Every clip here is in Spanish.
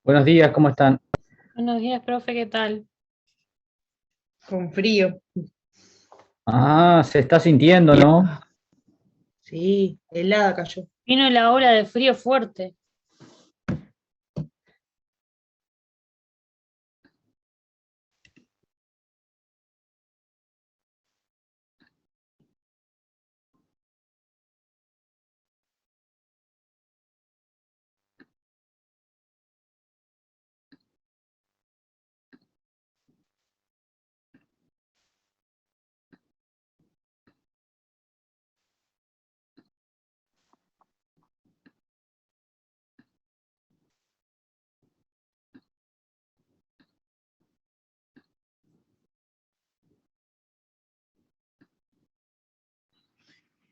Buenos días, ¿cómo están? Buenos días, profe, ¿qué tal? Con frío. Ah, se está sintiendo, ¿no? Sí, helada cayó. Vino la ola de frío fuerte.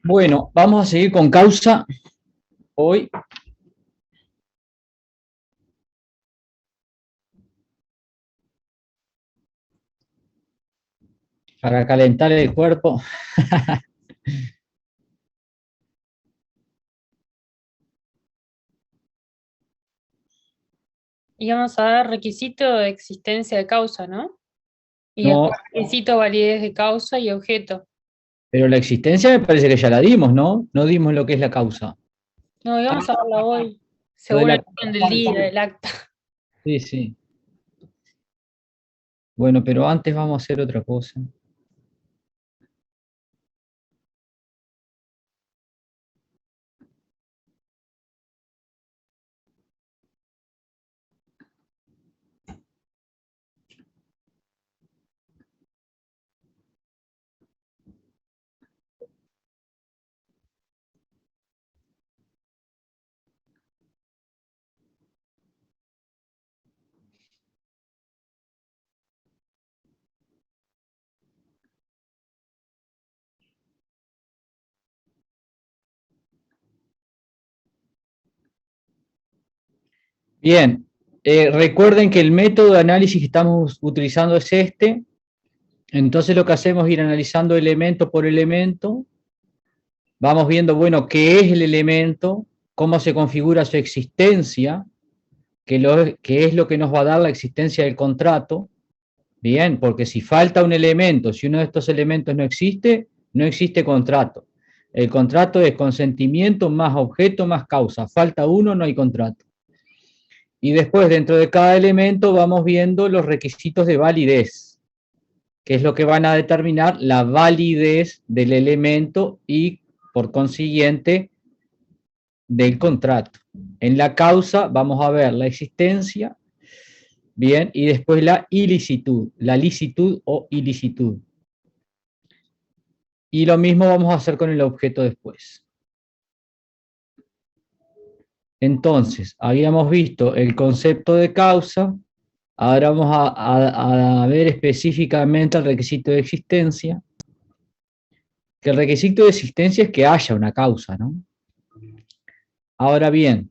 Bueno, vamos a seguir con causa hoy. Para calentar el cuerpo. Y vamos a ver requisito de existencia de causa, ¿no? Y No, después requisito validez de causa y objeto. pero la existencia me parece que ya la dimos, ¿no? No dimos lo que es la causa. No, y vamos a verla hoy, Lo de según la el orden del día, del acta. Sí, sí. Bueno, pero antes vamos a hacer otra cosa. Bien, recuerden que el método de análisis que estamos utilizando es este. Entonces lo que hacemos es ir analizando elemento por elemento. Vamos viendo, bueno, qué es el elemento, cómo se configura su existencia, que es lo que nos va a dar la existencia del contrato. Bien, porque si falta un elemento, si uno de estos elementos no existe, no existe contrato. El contrato es consentimiento más objeto más causa. Falta uno, no hay contrato. Y después, dentro de cada elemento, vamos viendo los requisitos de validez, que es lo que van a determinar la validez del elemento y, por consiguiente, del contrato. En la causa vamos a ver la existencia, bien, y después la ilicitud, la licitud o ilicitud. Y lo mismo vamos a hacer con el objeto después. Entonces, habíamos visto el concepto de causa, ahora vamos a ver específicamente el requisito de existencia, que el requisito de existencia es que haya una causa, ¿no? Ahora bien,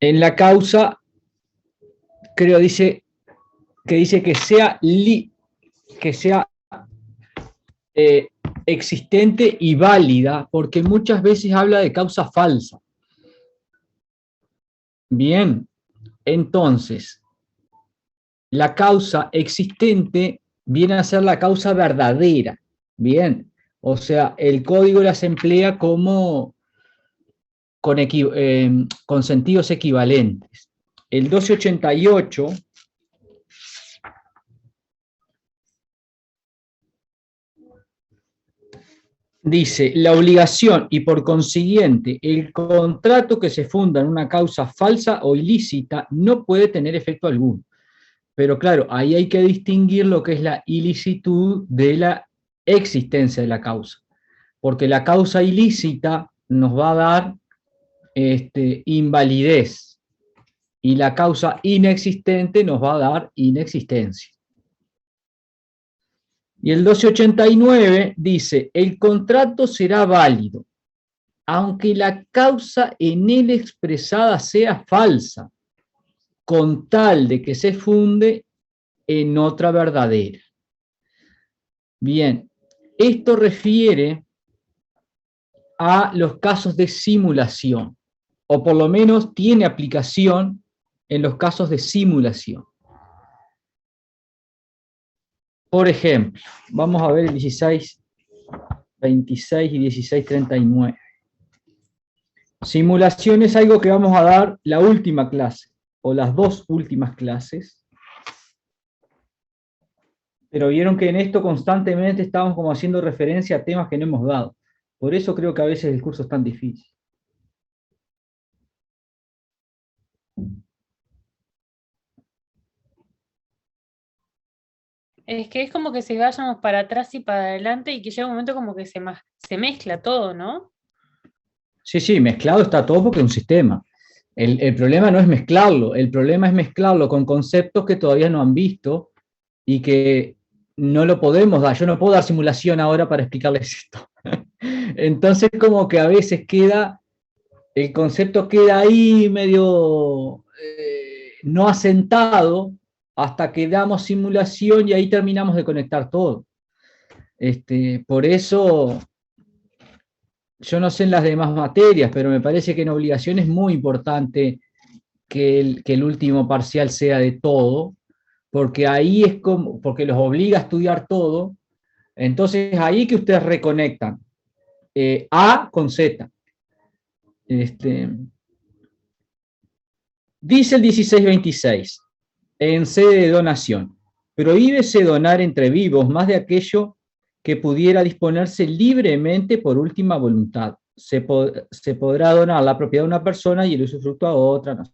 en la causa, creo dice que sea, que sea eh, existente y válida, porque muchas veces habla de causa falsa. Bien, entonces, la causa existente viene a ser la causa verdadera. Bien, o sea, el código las emplea como con sentidos equivalentes. El 1288 dice, la obligación y por consiguiente el contrato que se funda en una causa falsa o ilícita no puede tener efecto alguno. Pero claro, ahí hay que distinguir lo que es la ilicitud de la existencia de la causa. Porque la causa ilícita nos va a dar invalidez y la causa inexistente nos va a dar inexistencia. Y el 1289 dice, el contrato será válido, aunque la causa en él expresada sea falsa, con tal de que se funde en otra verdadera. Bien, esto refiere a los casos de simulación. o por lo menos tiene aplicación en los casos de simulación. Por ejemplo, vamos a ver el 16.26 y 16.39. Simulación es algo que vamos a dar la última clase, o las dos últimas clases. Pero vieron que en esto constantemente estamos como haciendo referencia a temas que no hemos dado. Por eso creo que a veces el curso es tan difícil. Es que es como que si vayamos para atrás y para adelante y que llega un momento como que se mezcla todo, ¿no? Sí, mezclado está todo porque es un sistema. El problema no es mezclarlo, el problema es mezclarlo con conceptos que todavía no han visto y que no lo podemos dar. Yo no puedo dar simulación ahora para explicarles esto. Entonces como que a veces el concepto queda ahí medio no asentado hasta que damos simulación y ahí terminamos de conectar todo. Por eso, yo no sé en las demás materias, pero me parece que en obligación es muy importante que el último parcial sea de todo, porque ahí es como, porque los obliga a estudiar todo, entonces ahí que ustedes reconectan A con Z. Dice el 16.26, en sede de donación, prohíbese donar entre vivos más de aquello que pudiera disponerse libremente por última voluntad. Se podrá donar la propiedad de una persona y el usufructo a otra. No sé.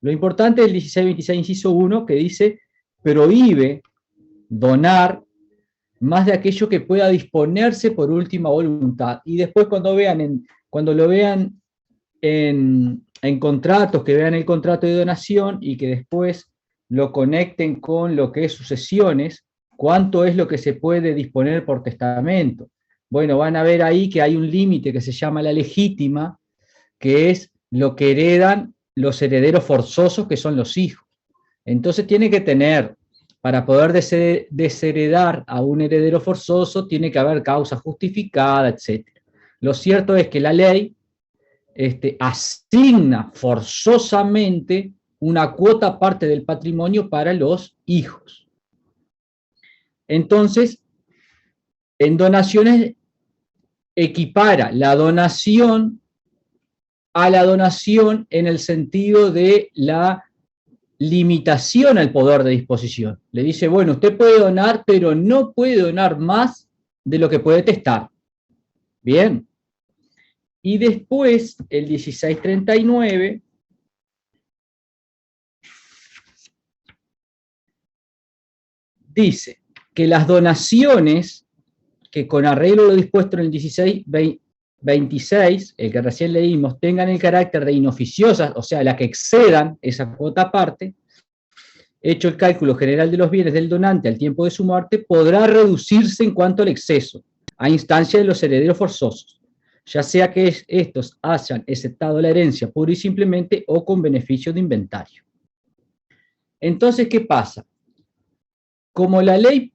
Lo importante es el 16.26, inciso 1, que dice, prohíbe donar más de aquello que pueda disponerse por última voluntad. Y después cuando lo vean en contratos, que vean el contrato de donación y que después lo conecten con lo que es sucesiones, cuánto es lo que se puede disponer por testamento. Bueno, van a ver ahí que hay un límite que se llama la legítima, que es lo que heredan los herederos forzosos, que son los hijos. Entonces tiene que tener, para poder desheredar a un heredero forzoso, tiene que haber causa justificada, etc. Lo cierto es que la ley asigna forzosamente una cuota parte del patrimonio para los hijos. Entonces, en donaciones equipara la donación a la donación en el sentido de la limitación al poder de disposición. Le dice, bueno, usted puede donar, pero no puede donar más de lo que puede testar. Bien. Y después, el 16.39, dice que las donaciones que con arreglo a lo dispuesto en el 16.26, el que recién leímos, tengan el carácter de inoficiosas, o sea, las que excedan esa cuota aparte, hecho el cálculo general de los bienes del donante al tiempo de su muerte, podrá reducirse en cuanto al exceso, a instancia de los herederos forzosos, ya sea que estos hayan aceptado la herencia pura y simplemente o con beneficio de inventario. Entonces, ¿qué pasa? Como la ley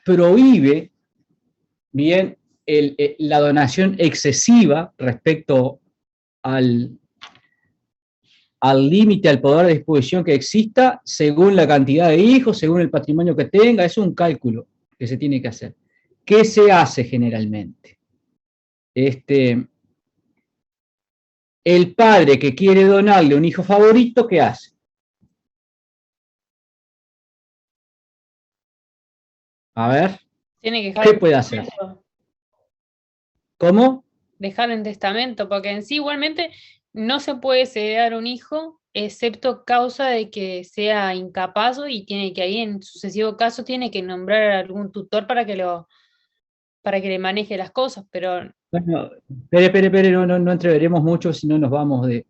prohíbe, bien, la donación excesiva respecto al límite, al poder de disposición que exista, según la cantidad de hijos, según el patrimonio que tenga, es un cálculo que se tiene que hacer. ¿Qué se hace generalmente? El padre que quiere donarle un hijo favorito, ¿qué hace? A ver, Tiene que dejar ¿qué en puede hacer? testamento. ¿Cómo? Dejar en testamento, porque en sí igualmente no se puede heredar un hijo, excepto causa de que sea incapaz y tiene que ahí en sucesivo caso tiene que nombrar a algún tutor para que le maneje las cosas, pero Bueno, espere, no entreveremos mucho, si no nos vamos de...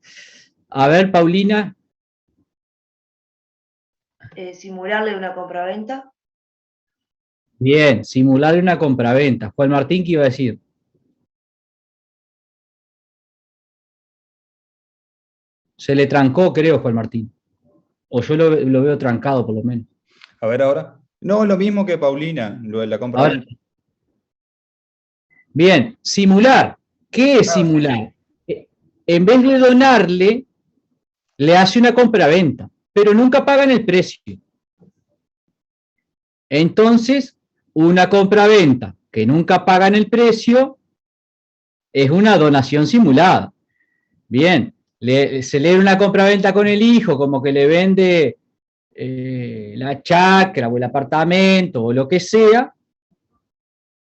A ver, Paulina. Simularle una compraventa. Bien, simular una compraventa. Juan Martín, ¿qué iba a decir? Se le trancó, creo, Juan Martín. O yo lo veo trancado, por lo menos. A ver ahora. No, lo mismo que Paulina, lo de la compra. Ahora, bien, simular. ¿Qué es simular? en vez de donarle, le hace una compraventa, pero nunca pagan el precio. Entonces, una compraventa que nunca pagan el precio es una donación simulada. Bien, se lee una compraventa con el hijo, como que le vende la chacra o el apartamento o lo que sea,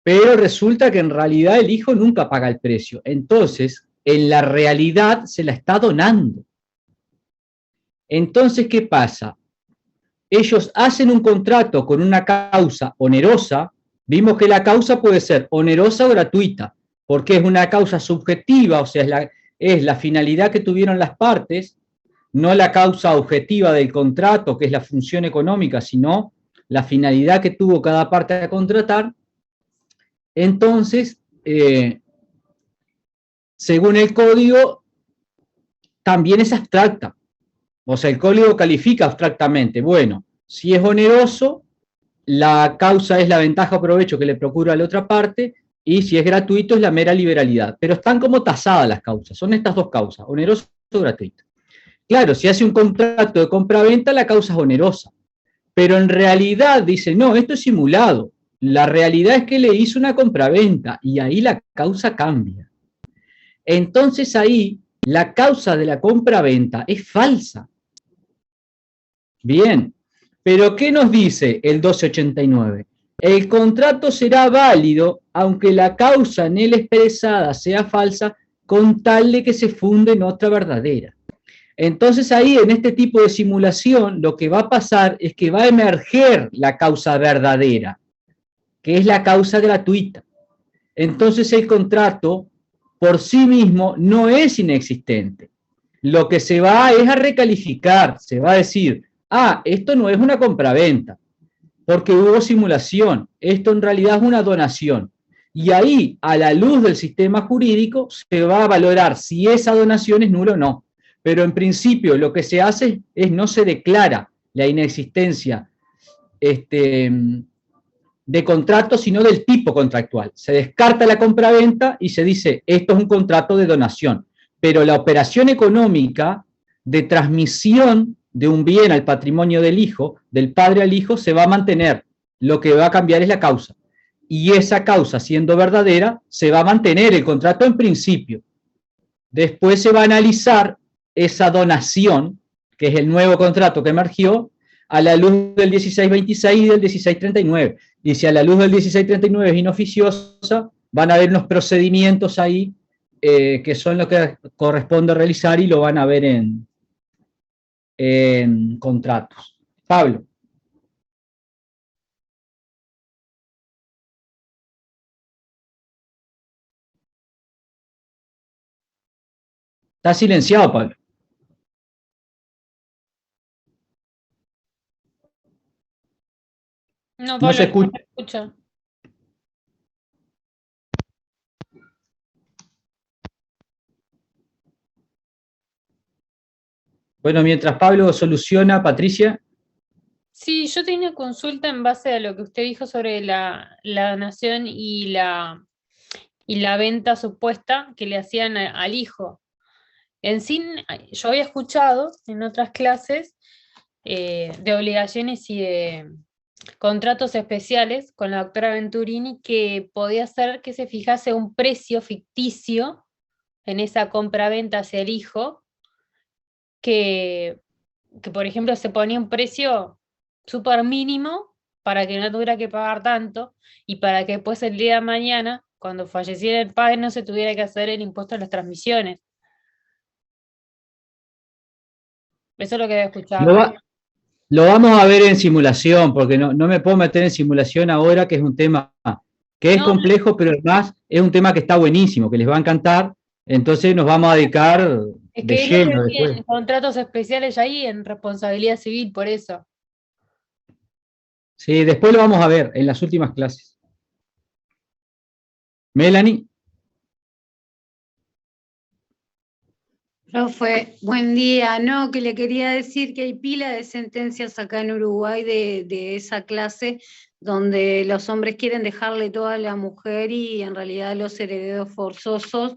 pero resulta que en realidad el hijo nunca paga el precio. Entonces, en la realidad se la está donando. Entonces, ¿qué pasa? Ellos hacen un contrato con una causa onerosa. Vimos que la causa puede ser onerosa o gratuita, porque es una causa subjetiva, o sea, es la finalidad que tuvieron las partes, no la causa objetiva del contrato, que es la función económica, sino la finalidad que tuvo cada parte a contratar. Entonces, según el código, también es abstracta. O sea, el código califica abstractamente. Bueno, si es oneroso, la causa es la ventaja o provecho que le procura a la otra parte, y si es gratuito es la mera liberalidad. Pero están como tasadas las causas. Son estas dos causas, oneroso o gratuito. Claro, si hace un contrato de compra-venta, la causa es onerosa. Pero en realidad dice, no, esto es simulado. La realidad es que le hizo una compraventa y ahí la causa cambia. Entonces ahí la causa de la compraventa es falsa. Bien, pero ¿qué nos dice el 1289? El contrato será válido aunque la causa en él expresada sea falsa, con tal de que se funde en otra verdadera. Entonces ahí, en este tipo de simulación, lo que va a pasar es que va a emerger la causa verdadera, que es la causa gratuita. Entonces el contrato por sí mismo no es inexistente. Lo que se va es a recalificar, se va a decir, esto no es una compraventa, porque hubo simulación, esto en realidad es una donación. Y ahí, a la luz del sistema jurídico, se va a valorar si esa donación es nula o no. Pero en principio lo que se hace es no se declara la inexistencia de contrato, sino del tipo contractual. Se descarta la compraventa y se dice, esto es un contrato de donación. Pero la operación económica de transmisión de un bien al patrimonio del hijo, del padre al hijo, se va a mantener. Lo que va a cambiar es la causa. Y esa causa, siendo verdadera, se va a mantener el contrato en principio. Después se va a analizar esa donación, que es el nuevo contrato que emergió, a la luz del 1626 y del 1639. Y si a la luz del 1639 es inoficiosa, van a haber unos procedimientos ahí que son lo que corresponde realizar y lo van a ver en contratos. Pablo. Está silenciado, Pablo. No, No Pablo, se no escucha. se escucha. Bueno, mientras Pablo soluciona, Patricia. Sí, yo tenía una consulta en base a lo que usted dijo sobre la donación y la venta supuesta que le hacían al hijo. En sí, yo había escuchado en otras clases de obligaciones y de contratos especiales con la doctora Venturini que podía ser que se fijase un precio ficticio en esa compra-venta hacia el hijo, que por ejemplo se ponía un precio súper mínimo para que no tuviera que pagar tanto y para que después el día de mañana, cuando falleciera el padre, no se tuviera que hacer el impuesto a las transmisiones. Eso es lo que había escuchado. Lo vamos a ver en simulación, porque no me puedo meter en simulación ahora, que es un tema que es No, complejo, pero además es un tema que está buenísimo, que les va a encantar. Entonces nos vamos a dedicar es de que es lo que lleno decía después. en contratos especiales ahí en responsabilidad civil, por eso. Sí, después lo vamos a ver en las últimas clases. Melanie. Profe, buen día. No, que le quería decir que hay pila de sentencias acá en Uruguay de esa clase donde los hombres quieren dejarle todo a la mujer y en realidad los herederos forzosos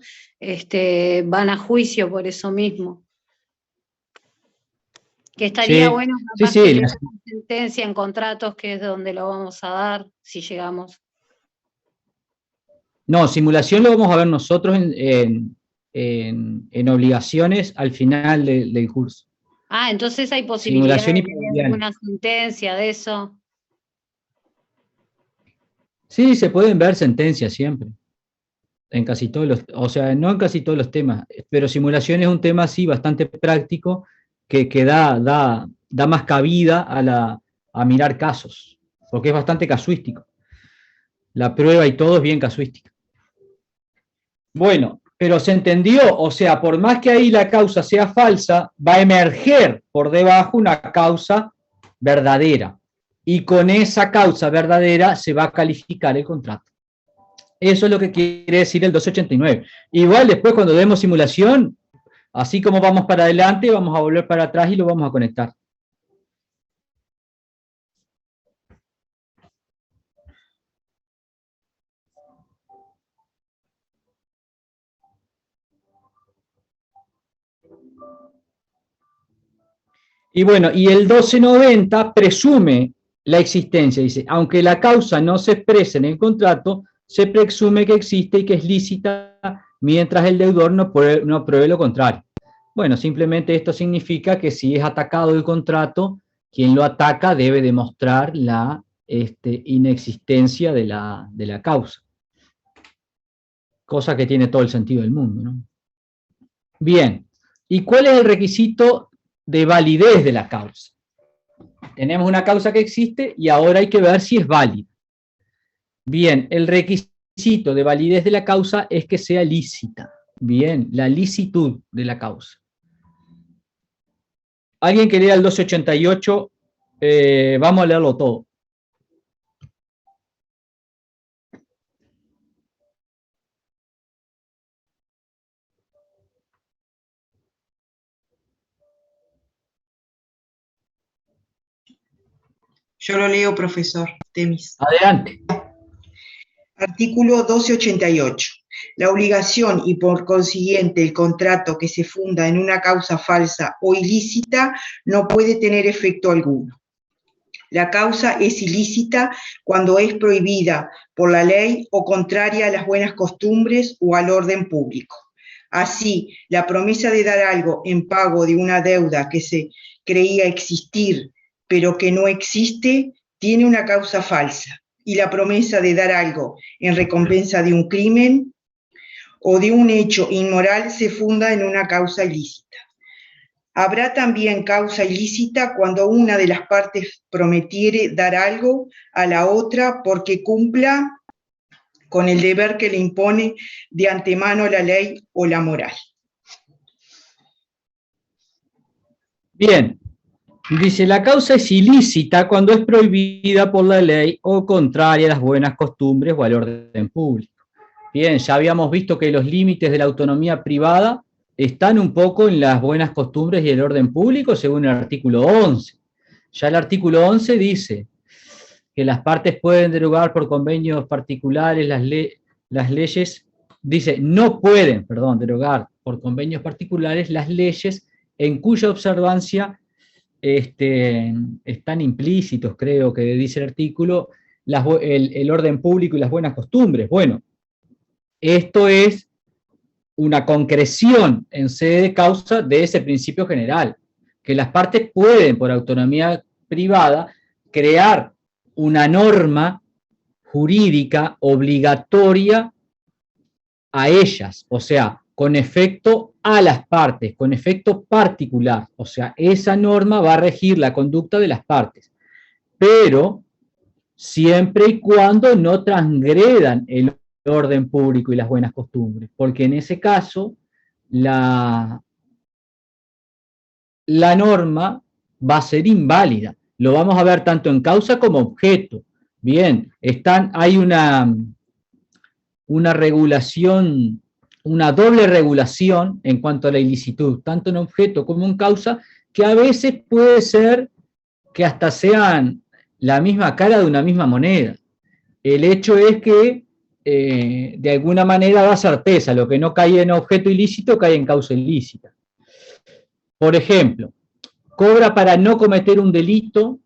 van a juicio por eso mismo. Que estaría Sí, bueno sí, capaz que sí, leer la sentencia en contratos, que es donde lo vamos a dar, si llegamos. no, simulación lo vamos a ver nosotros en obligaciones al final del curso. Ah, entonces hay posibilidad Simulación de y leer probabilidades. alguna sentencia de eso. Sí, se pueden ver sentencias siempre, en casi todos los, o sea, no en casi todos los temas, pero simulación es un tema así bastante práctico que da más cabida a mirar casos, porque es bastante casuístico. La prueba y todo es bien casuística. Bueno, pero se entendió, o sea, por más que ahí la causa sea falsa, va a emerger por debajo una causa verdadera. Y con esa causa verdadera se va a calificar el contrato. Eso es lo que quiere decir el 289. Igual después cuando demos simulación, así como vamos para adelante, vamos a volver para atrás y lo vamos a conectar. Y bueno, y el 1290 presume la existencia, dice, aunque la causa no se exprese en el contrato, se presume que existe y que es lícita mientras el deudor no pruebe lo contrario. Bueno, simplemente esto significa que si es atacado el contrato, quien lo ataca debe demostrar la inexistencia de la causa. Cosa que tiene todo el sentido del mundo, ¿no? Bien, ¿y cuál es el requisito de validez de la causa? Tenemos una causa que existe y ahora hay que ver si es válida. Bien, el requisito de validez de la causa es que sea lícita. Bien, la licitud de la causa. ¿Alguien que lea el 1288? Vamos a leerlo todo. Yo lo leo, profesor Temis. Adelante. Artículo 1288. La obligación y por consiguiente el contrato que se funda en una causa falsa o ilícita no puede tener efecto alguno. La causa es ilícita cuando es prohibida por la ley o contraria a las buenas costumbres o al orden público. Así, la promesa de dar algo en pago de una deuda que se creía existir, pero que no existe, tiene una causa falsa. Y la promesa de dar algo en recompensa de un crimen o de un hecho inmoral se funda en una causa ilícita. Habrá también causa ilícita cuando una de las partes prometiere dar algo a la otra porque cumpla con el deber que le impone de antemano la ley o la moral. Bien, dice, la causa es ilícita cuando es prohibida por la ley o contraria a las buenas costumbres o al orden público. Bien, ya habíamos visto que los límites de la autonomía privada están un poco en las buenas costumbres y el orden público según el artículo 11. Ya el artículo 11 dice que las partes pueden derogar por convenios particulares las leyes, dice, no pueden, derogar por convenios particulares las leyes en cuya observancia están implícitos, creo que dice el artículo, el orden público y las buenas costumbres. Bueno, esto es una concreción en sede de causa de ese principio general, que las partes pueden, por autonomía privada, crear una norma jurídica obligatoria a ellas, o sea, con efecto a las partes, con efecto particular, o sea, esa norma va a regir la conducta de las partes, pero siempre y cuando no transgredan el orden público y las buenas costumbres, porque en ese caso la norma va a ser inválida. Lo vamos a ver tanto en causa como objeto. Bien, hay una regulación una doble regulación en cuanto a la ilicitud, tanto en objeto como en causa, que a veces puede ser que hasta sean la misma cara de una misma moneda. El hecho es que de alguna manera da certeza, lo que no cae en objeto ilícito cae en causa ilícita. Por ejemplo, cobra para no cometer un delito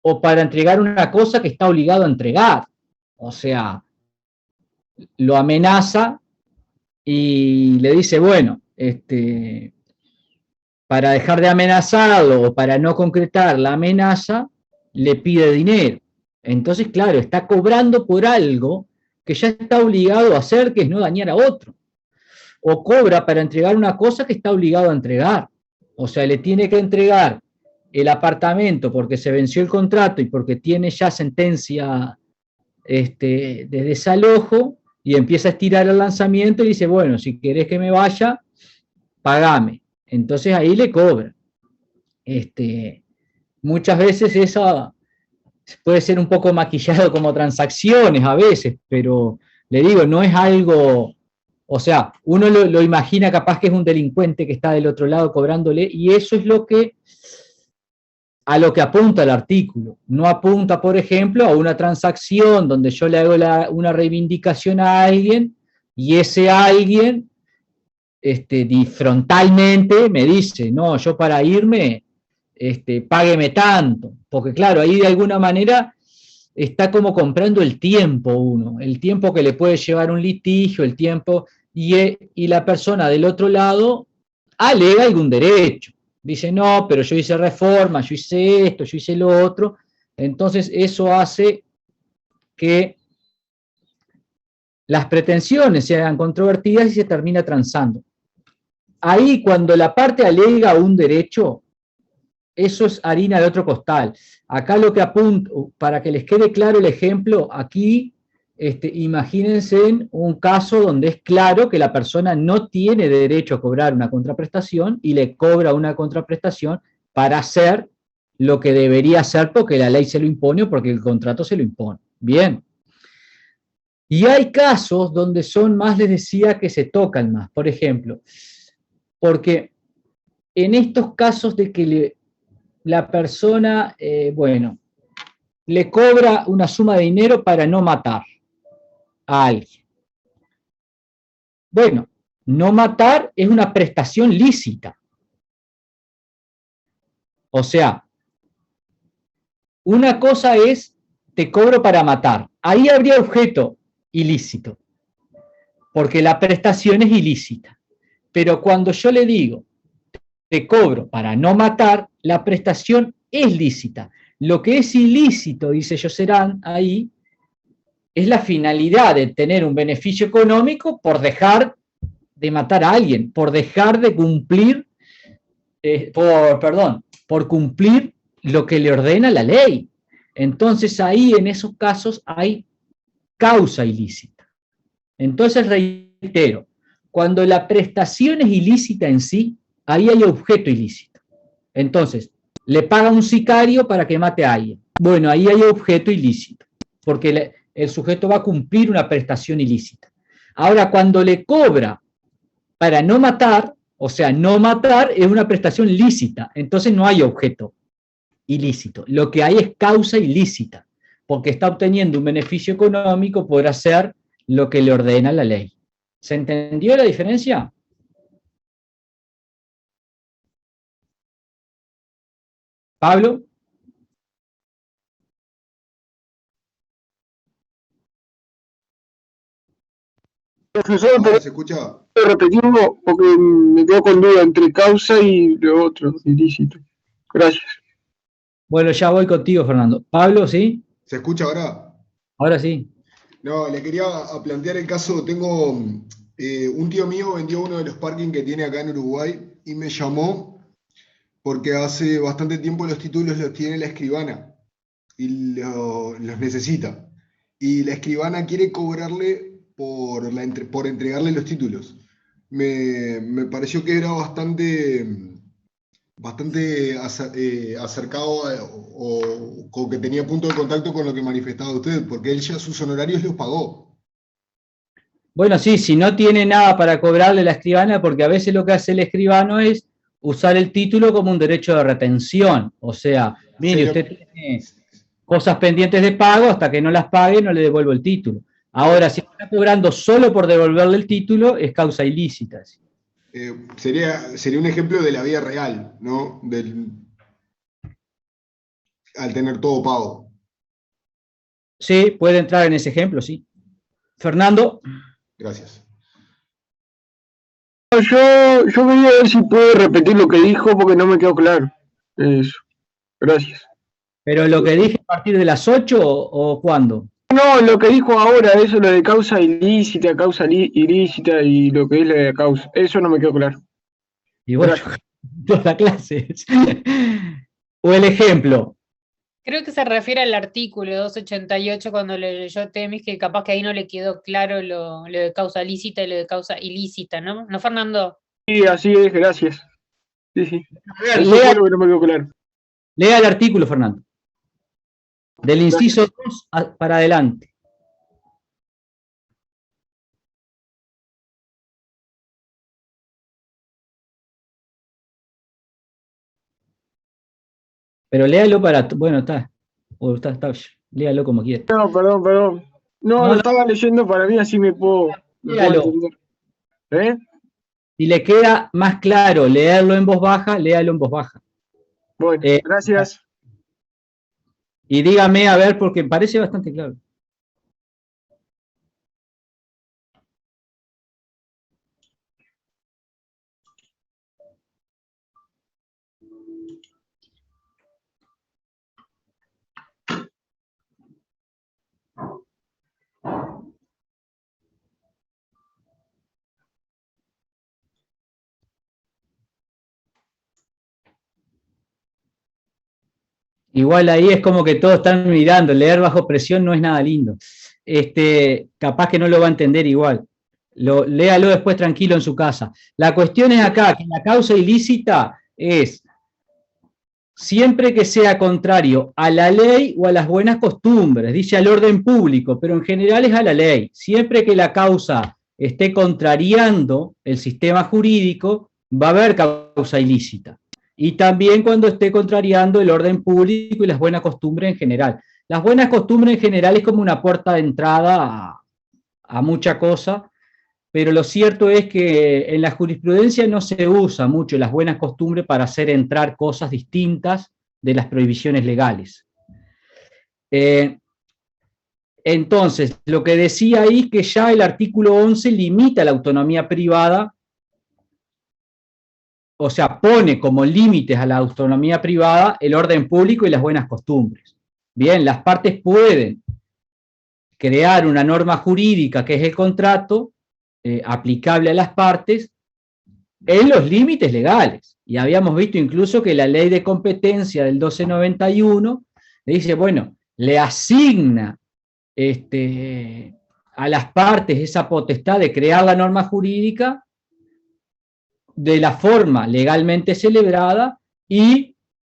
o para entregar una cosa que está obligado a entregar. O sea, lo amenaza y le dice, bueno, para dejar de amenazarlo o para no concretar la amenaza, le pide dinero. Entonces, claro, está cobrando por algo que ya está obligado a hacer, que es no dañar a otro. O cobra para entregar una cosa que está obligado a entregar. O sea, le tiene que entregar el apartamento porque se venció el contrato y porque tiene ya sentencia de desalojo, y empieza a estirar el lanzamiento y dice, bueno, si querés que me vaya, pagame. Entonces ahí le cobra. Muchas veces eso puede ser un poco maquillado como transacciones a veces, pero le digo, no es algo, o sea, uno lo imagina capaz que es un delincuente que está del otro lado cobrándole, y eso es a lo que apunta el artículo. No apunta, por ejemplo, a una transacción donde yo le hago una reivindicación a alguien y ese alguien frontalmente me dice, no, yo para irme, págueme tanto. Porque claro, ahí de alguna manera está como comprando el tiempo uno, el tiempo que le puede llevar un litigio, el tiempo, y la persona del otro lado alega algún derecho. Dice, no, pero yo hice reforma, yo hice esto, yo hice lo otro. Entonces eso hace que las pretensiones sean controvertidas y se termina transando. Ahí cuando la parte alega un derecho, eso es harina de otro costal. Acá lo que apunto, para que les quede claro el ejemplo, aquí imagínense en un caso donde es claro que la persona no tiene derecho a cobrar una contraprestación y le cobra una contraprestación para hacer lo que debería hacer porque la ley se lo impone o porque el contrato se lo impone. Bien. Y hay casos donde son más, les decía, que se tocan más. Por ejemplo, porque en estos casos de que la persona, bueno, le cobra una suma de dinero para no matar a alguien. Bueno, no matar es una prestación lícita. O sea, una cosa es, te cobro para matar. Ahí habría objeto ilícito, porque la prestación es ilícita. Pero cuando yo le digo, te cobro para no matar, la prestación es lícita. Lo que es ilícito, dice Yoserán ahí, es la finalidad de tener un beneficio económico por dejar de matar a alguien, por dejar de cumplir, por cumplir lo que le ordena la ley. Entonces ahí en esos casos hay causa ilícita. Entonces reitero, cuando la prestación es ilícita en sí, ahí hay objeto ilícito. Entonces, le paga un sicario para que mate a alguien. Bueno, ahí hay objeto ilícito, porque el sujeto va a cumplir una prestación ilícita. Ahora, cuando le cobra para no matar, o sea, no matar es una prestación lícita, entonces no hay objeto ilícito. Lo que hay es causa ilícita, porque está obteniendo un beneficio económico por hacer lo que le ordena la ley. ¿Se entendió la diferencia? ¿Pablo? Profesor, Ahora se escucha. ¿puedo repetirlo? Porque me quedo con duda entre causa y lo otro, ilícito. Gracias. Bueno, ya voy contigo, Fernando. Pablo, ¿sí? ¿Se escucha ahora? Ahora sí. No, le quería plantear el caso. Tengo un tío mío vendió uno de los parkings que tiene acá en Uruguay y me llamó porque hace bastante tiempo los títulos los tiene la escribana y los necesita. Y la escribana quiere cobrarle por entregarle los títulos. Me pareció que era bastante acercado o que tenía punto de contacto con lo que manifestaba usted, porque él ya sus honorarios los pagó. Bueno, sí, si no tiene nada para cobrarle la escribana, porque a veces lo que hace el escribano es usar el título como un derecho de retención. O sea, mire, usted tiene cosas pendientes de pago, hasta que no las pague no le devuelvo el título. Ahora, si está cobrando solo por devolverle el título, es causa ilícita. Sería un ejemplo de la vida real, ¿no? Al tener todo pago. Sí, puede entrar en ese ejemplo, sí. Fernando. Gracias. Yo quería ver si puedo repetir lo que dijo porque no me quedó claro. Eso. Gracias. ¿Pero lo que dije a partir de las 8 o cuándo? No, lo que dijo ahora, eso lo de causa ilícita, causa ilícita y lo que es la causa, eso no me quedó claro. Y bueno, toda la clase. O el ejemplo. Creo que se refiere al artículo 288 cuando le leyó Temis, que capaz que ahí no le quedó claro lo de causa lícita y lo de causa ilícita, ¿no? ¿No, Fernando? Sí, así es, gracias. Sí, sí. Ver, Eso fue lo que no me quedó claro. Lea el artículo, Fernando. Del inciso 2 para adelante. Pero léalo para... Bueno, está. Léalo como quiera. No, perdón. No, lo estaba leyendo para mí, así me puedo entender. ¿Eh? Si le queda más claro leerlo en voz baja, léalo en voz baja. Bueno, gracias. Y dígame, a ver, porque parece bastante claro. Igual ahí es como que todos están mirando, leer bajo presión no es nada lindo. Capaz que no lo va a entender igual. Léalo después tranquilo en su casa. La cuestión es acá, que la causa ilícita es siempre que sea contrario a la ley o a las buenas costumbres, dice al orden público, pero en general es a la ley. Siempre que la causa esté contrariando el sistema jurídico, va a haber causa ilícita. Y también cuando esté contrariando el orden público y las buenas costumbres en general. Las buenas costumbres en general es como una puerta de entrada a mucha cosa, pero lo cierto es que en la jurisprudencia no se usa mucho las buenas costumbres para hacer entrar cosas distintas de las prohibiciones legales. Entonces, lo que decía ahí que ya el artículo 11 limita la autonomía privada, o sea, pone como límites a la autonomía privada el orden público y las buenas costumbres. Bien, las partes pueden crear una norma jurídica que es el contrato, aplicable a las partes, en los límites legales. Y habíamos visto incluso que la ley de competencia del 1291 le dice, bueno, le asigna a las partes esa potestad de crear la norma jurídica de la forma legalmente celebrada y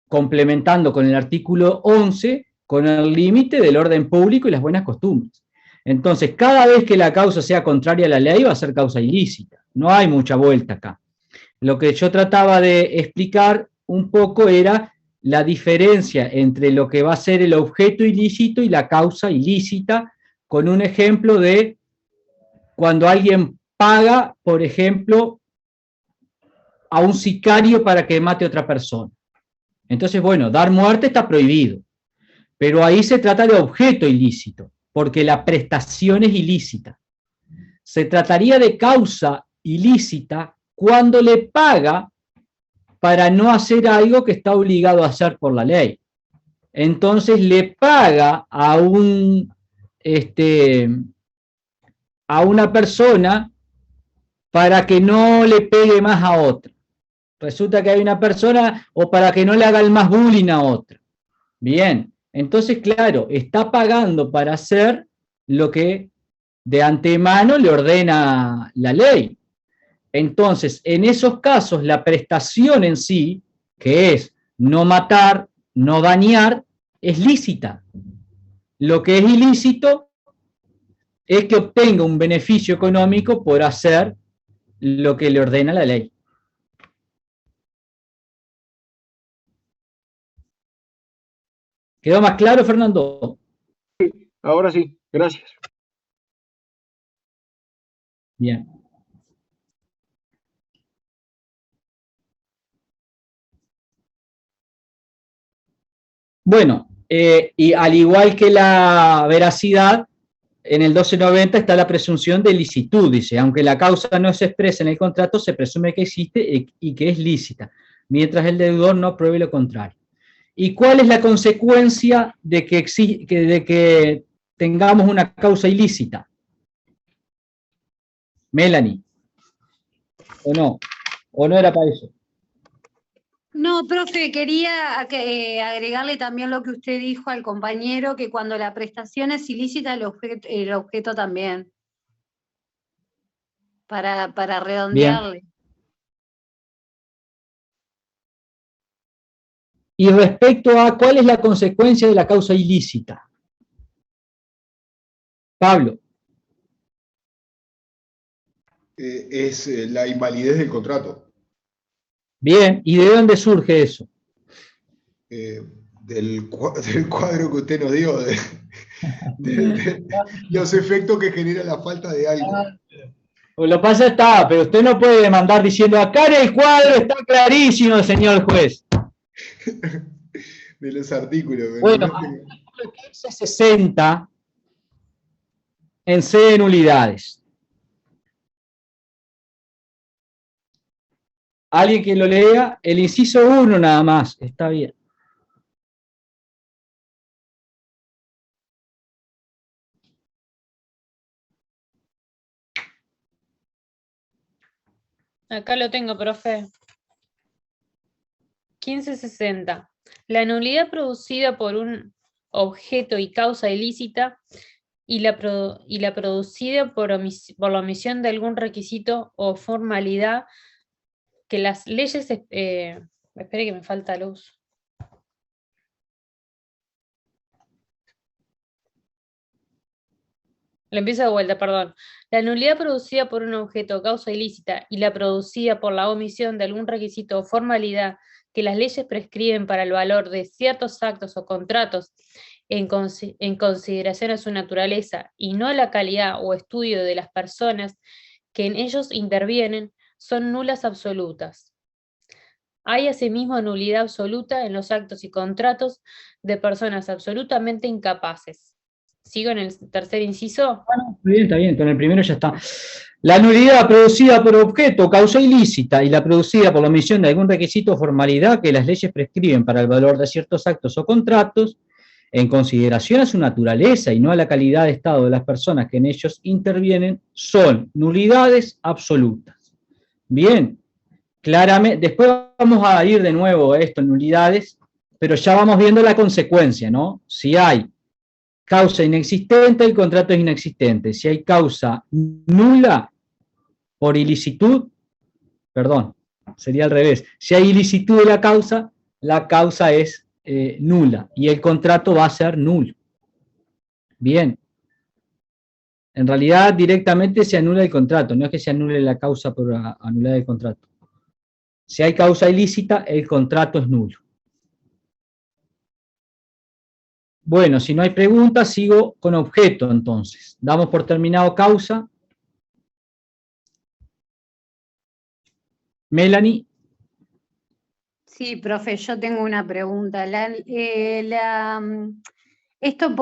complementando con el artículo 11 con el límite del orden público y las buenas costumbres. Entonces, cada vez que la causa sea contraria a la ley va a ser causa ilícita. No hay mucha vuelta acá. Lo que yo trataba de explicar un poco era la diferencia entre lo que va a ser el objeto ilícito y la causa ilícita, con un ejemplo de cuando alguien paga, por ejemplo, a un sicario para que mate a otra persona. Entonces, bueno, dar muerte está prohibido, pero ahí se trata de objeto ilícito, porque la prestación es ilícita. Se trataría de causa ilícita cuando le paga para no hacer algo que está obligado a hacer por la ley. Entonces le paga a una persona para que no le pegue más a otra. Resulta que hay una persona, o para que no le haga el más bullying a otra. Bien, entonces claro, está pagando para hacer lo que de antemano le ordena la ley. Entonces, en esos casos, la prestación en sí, que es no matar, no dañar, es lícita. Lo que es ilícito es que obtenga un beneficio económico por hacer lo que le ordena la ley. ¿Quedó más claro, Fernando? Ahora sí, gracias. Bien. Bueno, y al igual que la veracidad, en el 1290 está la presunción de licitud, dice, aunque la causa no se expresa en el contrato, se presume que existe y que es lícita, mientras el deudor no pruebe lo contrario. ¿Y cuál es la consecuencia de que tengamos una causa ilícita? Melanie, ¿o no? ¿O no era para eso? No, profe, quería agregarle también lo que usted dijo al compañero, que cuando la prestación es ilícita, el objeto también, para redondearle. Bien. Y respecto a cuál es la consecuencia de la causa ilícita. Pablo. Es la invalidez del contrato. Bien, ¿y de dónde surge eso? Del cuadro que usted nos dio, de los efectos que genera la falta de algo. Pues lo pasa está, pero usted no puede demandar diciendo, acá en el cuadro está clarísimo, señor juez. De los artículos. Bueno, artículo 1560 en C de nulidades. Alguien que lo lea, el inciso 1 nada más, está bien. Acá lo tengo, profe. 1560. La nulidad producida por un objeto y causa ilícita y la producida por la omisión de algún requisito o formalidad que las leyes... espere que me falta luz. Le empiezo de vuelta, perdón. La nulidad producida por un objeto o causa ilícita y la producida por la omisión de algún requisito o formalidad que las leyes prescriben para el valor de ciertos actos o contratos en consideración a su naturaleza y no a la calidad o estudio de las personas que en ellos intervienen, son nulas absolutas. Hay asimismo nulidad absoluta en los actos y contratos de personas absolutamente incapaces. ¿Sigo en el tercer inciso? Está bien, con el primero ya está. La nulidad producida por objeto, causa ilícita, y la producida por la omisión de algún requisito o formalidad que las leyes prescriben para el valor de ciertos actos o contratos, en consideración a su naturaleza y no a la calidad de estado de las personas que en ellos intervienen, son nulidades absolutas. Bien, claramente, después vamos a ir de nuevo a esto en nulidades, pero ya vamos viendo la consecuencia, ¿no? Si hay causa inexistente, el contrato es inexistente. Si hay causa nula por ilicitud, perdón, sería al revés. Si hay ilicitud de la causa es nula y el contrato va a ser nulo. Bien. En realidad directamente se anula el contrato, no es que se anule la causa por anular el contrato. Si hay causa ilícita, el contrato es nulo. Bueno, si no hay preguntas, sigo con objeto entonces. Damos por terminado causa. Melanie. Sí, profe, yo tengo una pregunta. Esto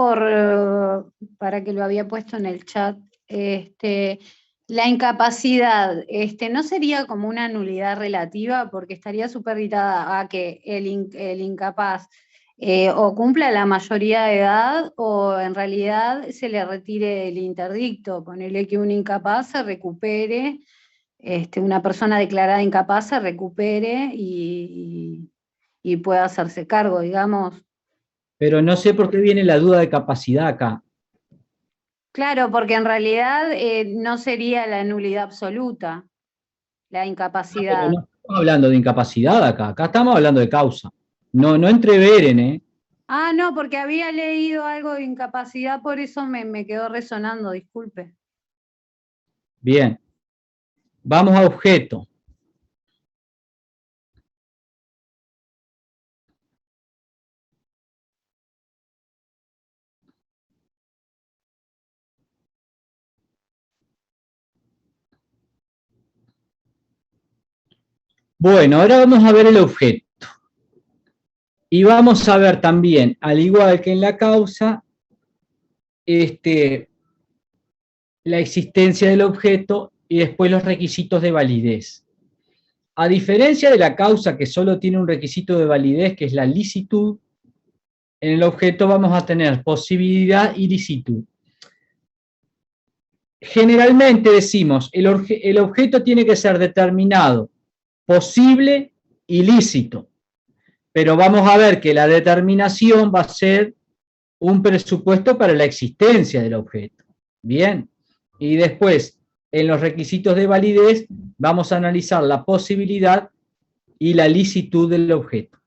para que lo había puesto en el chat, la incapacidad, ¿no sería como una nulidad relativa? Porque estaría supeditada a que el incapaz o cumpla la mayoría de edad o en realidad se le retire el interdicto. Ponerle que un incapaz se recupere, una persona declarada incapaz se recupere y pueda hacerse cargo, digamos. Pero no sé por qué viene la duda de capacidad acá. Claro, porque en realidad no sería la nulidad absoluta, la incapacidad. No estamos hablando de incapacidad acá estamos hablando de causa. No entreveren, ¿eh? Ah, no, porque había leído algo de incapacidad, por eso me quedó resonando, disculpe. Bien. Vamos a objeto. Bueno, ahora vamos a ver el objeto. Y vamos a ver también, al igual que en la causa, la existencia del objeto y después los requisitos de validez. A diferencia de la causa, que solo tiene un requisito de validez, que es la licitud, en el objeto vamos a tener posibilidad y licitud. Generalmente decimos, el objeto tiene que ser determinado, posible y lícito. Pero vamos a ver que la determinación va a ser un presupuesto para la existencia del objeto. Bien. Y después, en los requisitos de validez, vamos a analizar la posibilidad y la licitud del objeto.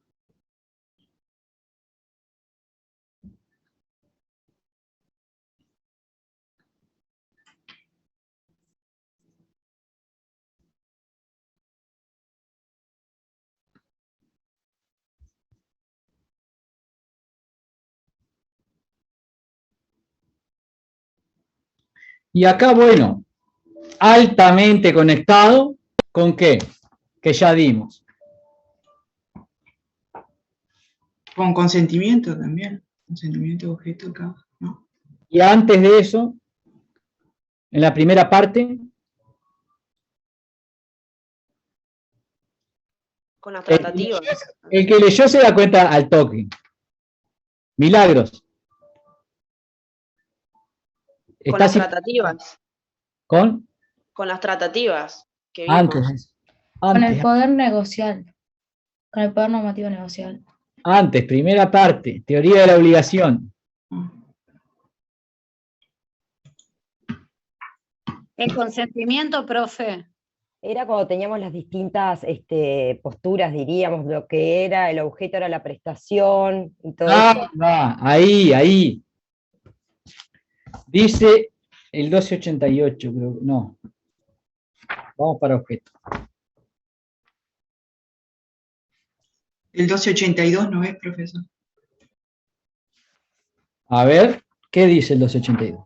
Y acá, bueno, altamente conectado, ¿con qué? Que ya dimos. Con consentimiento también. Consentimiento, objeto, causa, ¿no? Y antes de eso, en la primera parte, Con las tratativas. el que leyó se da cuenta al toque. Milagros. Con las tratativas. ¿Con? Con las tratativas que vimos. Antes. Con el poder negocial. Con el poder normativo negocial. Antes, primera parte, teoría de la obligación. El consentimiento, profe. Era cuando teníamos las distintas posturas, diríamos, lo que era, el objeto era la prestación y todo eso. Ahí. Dice el 1288, creo, no. Vamos para objeto. El 1282 no es, profesor. A ver, ¿qué dice el 1282?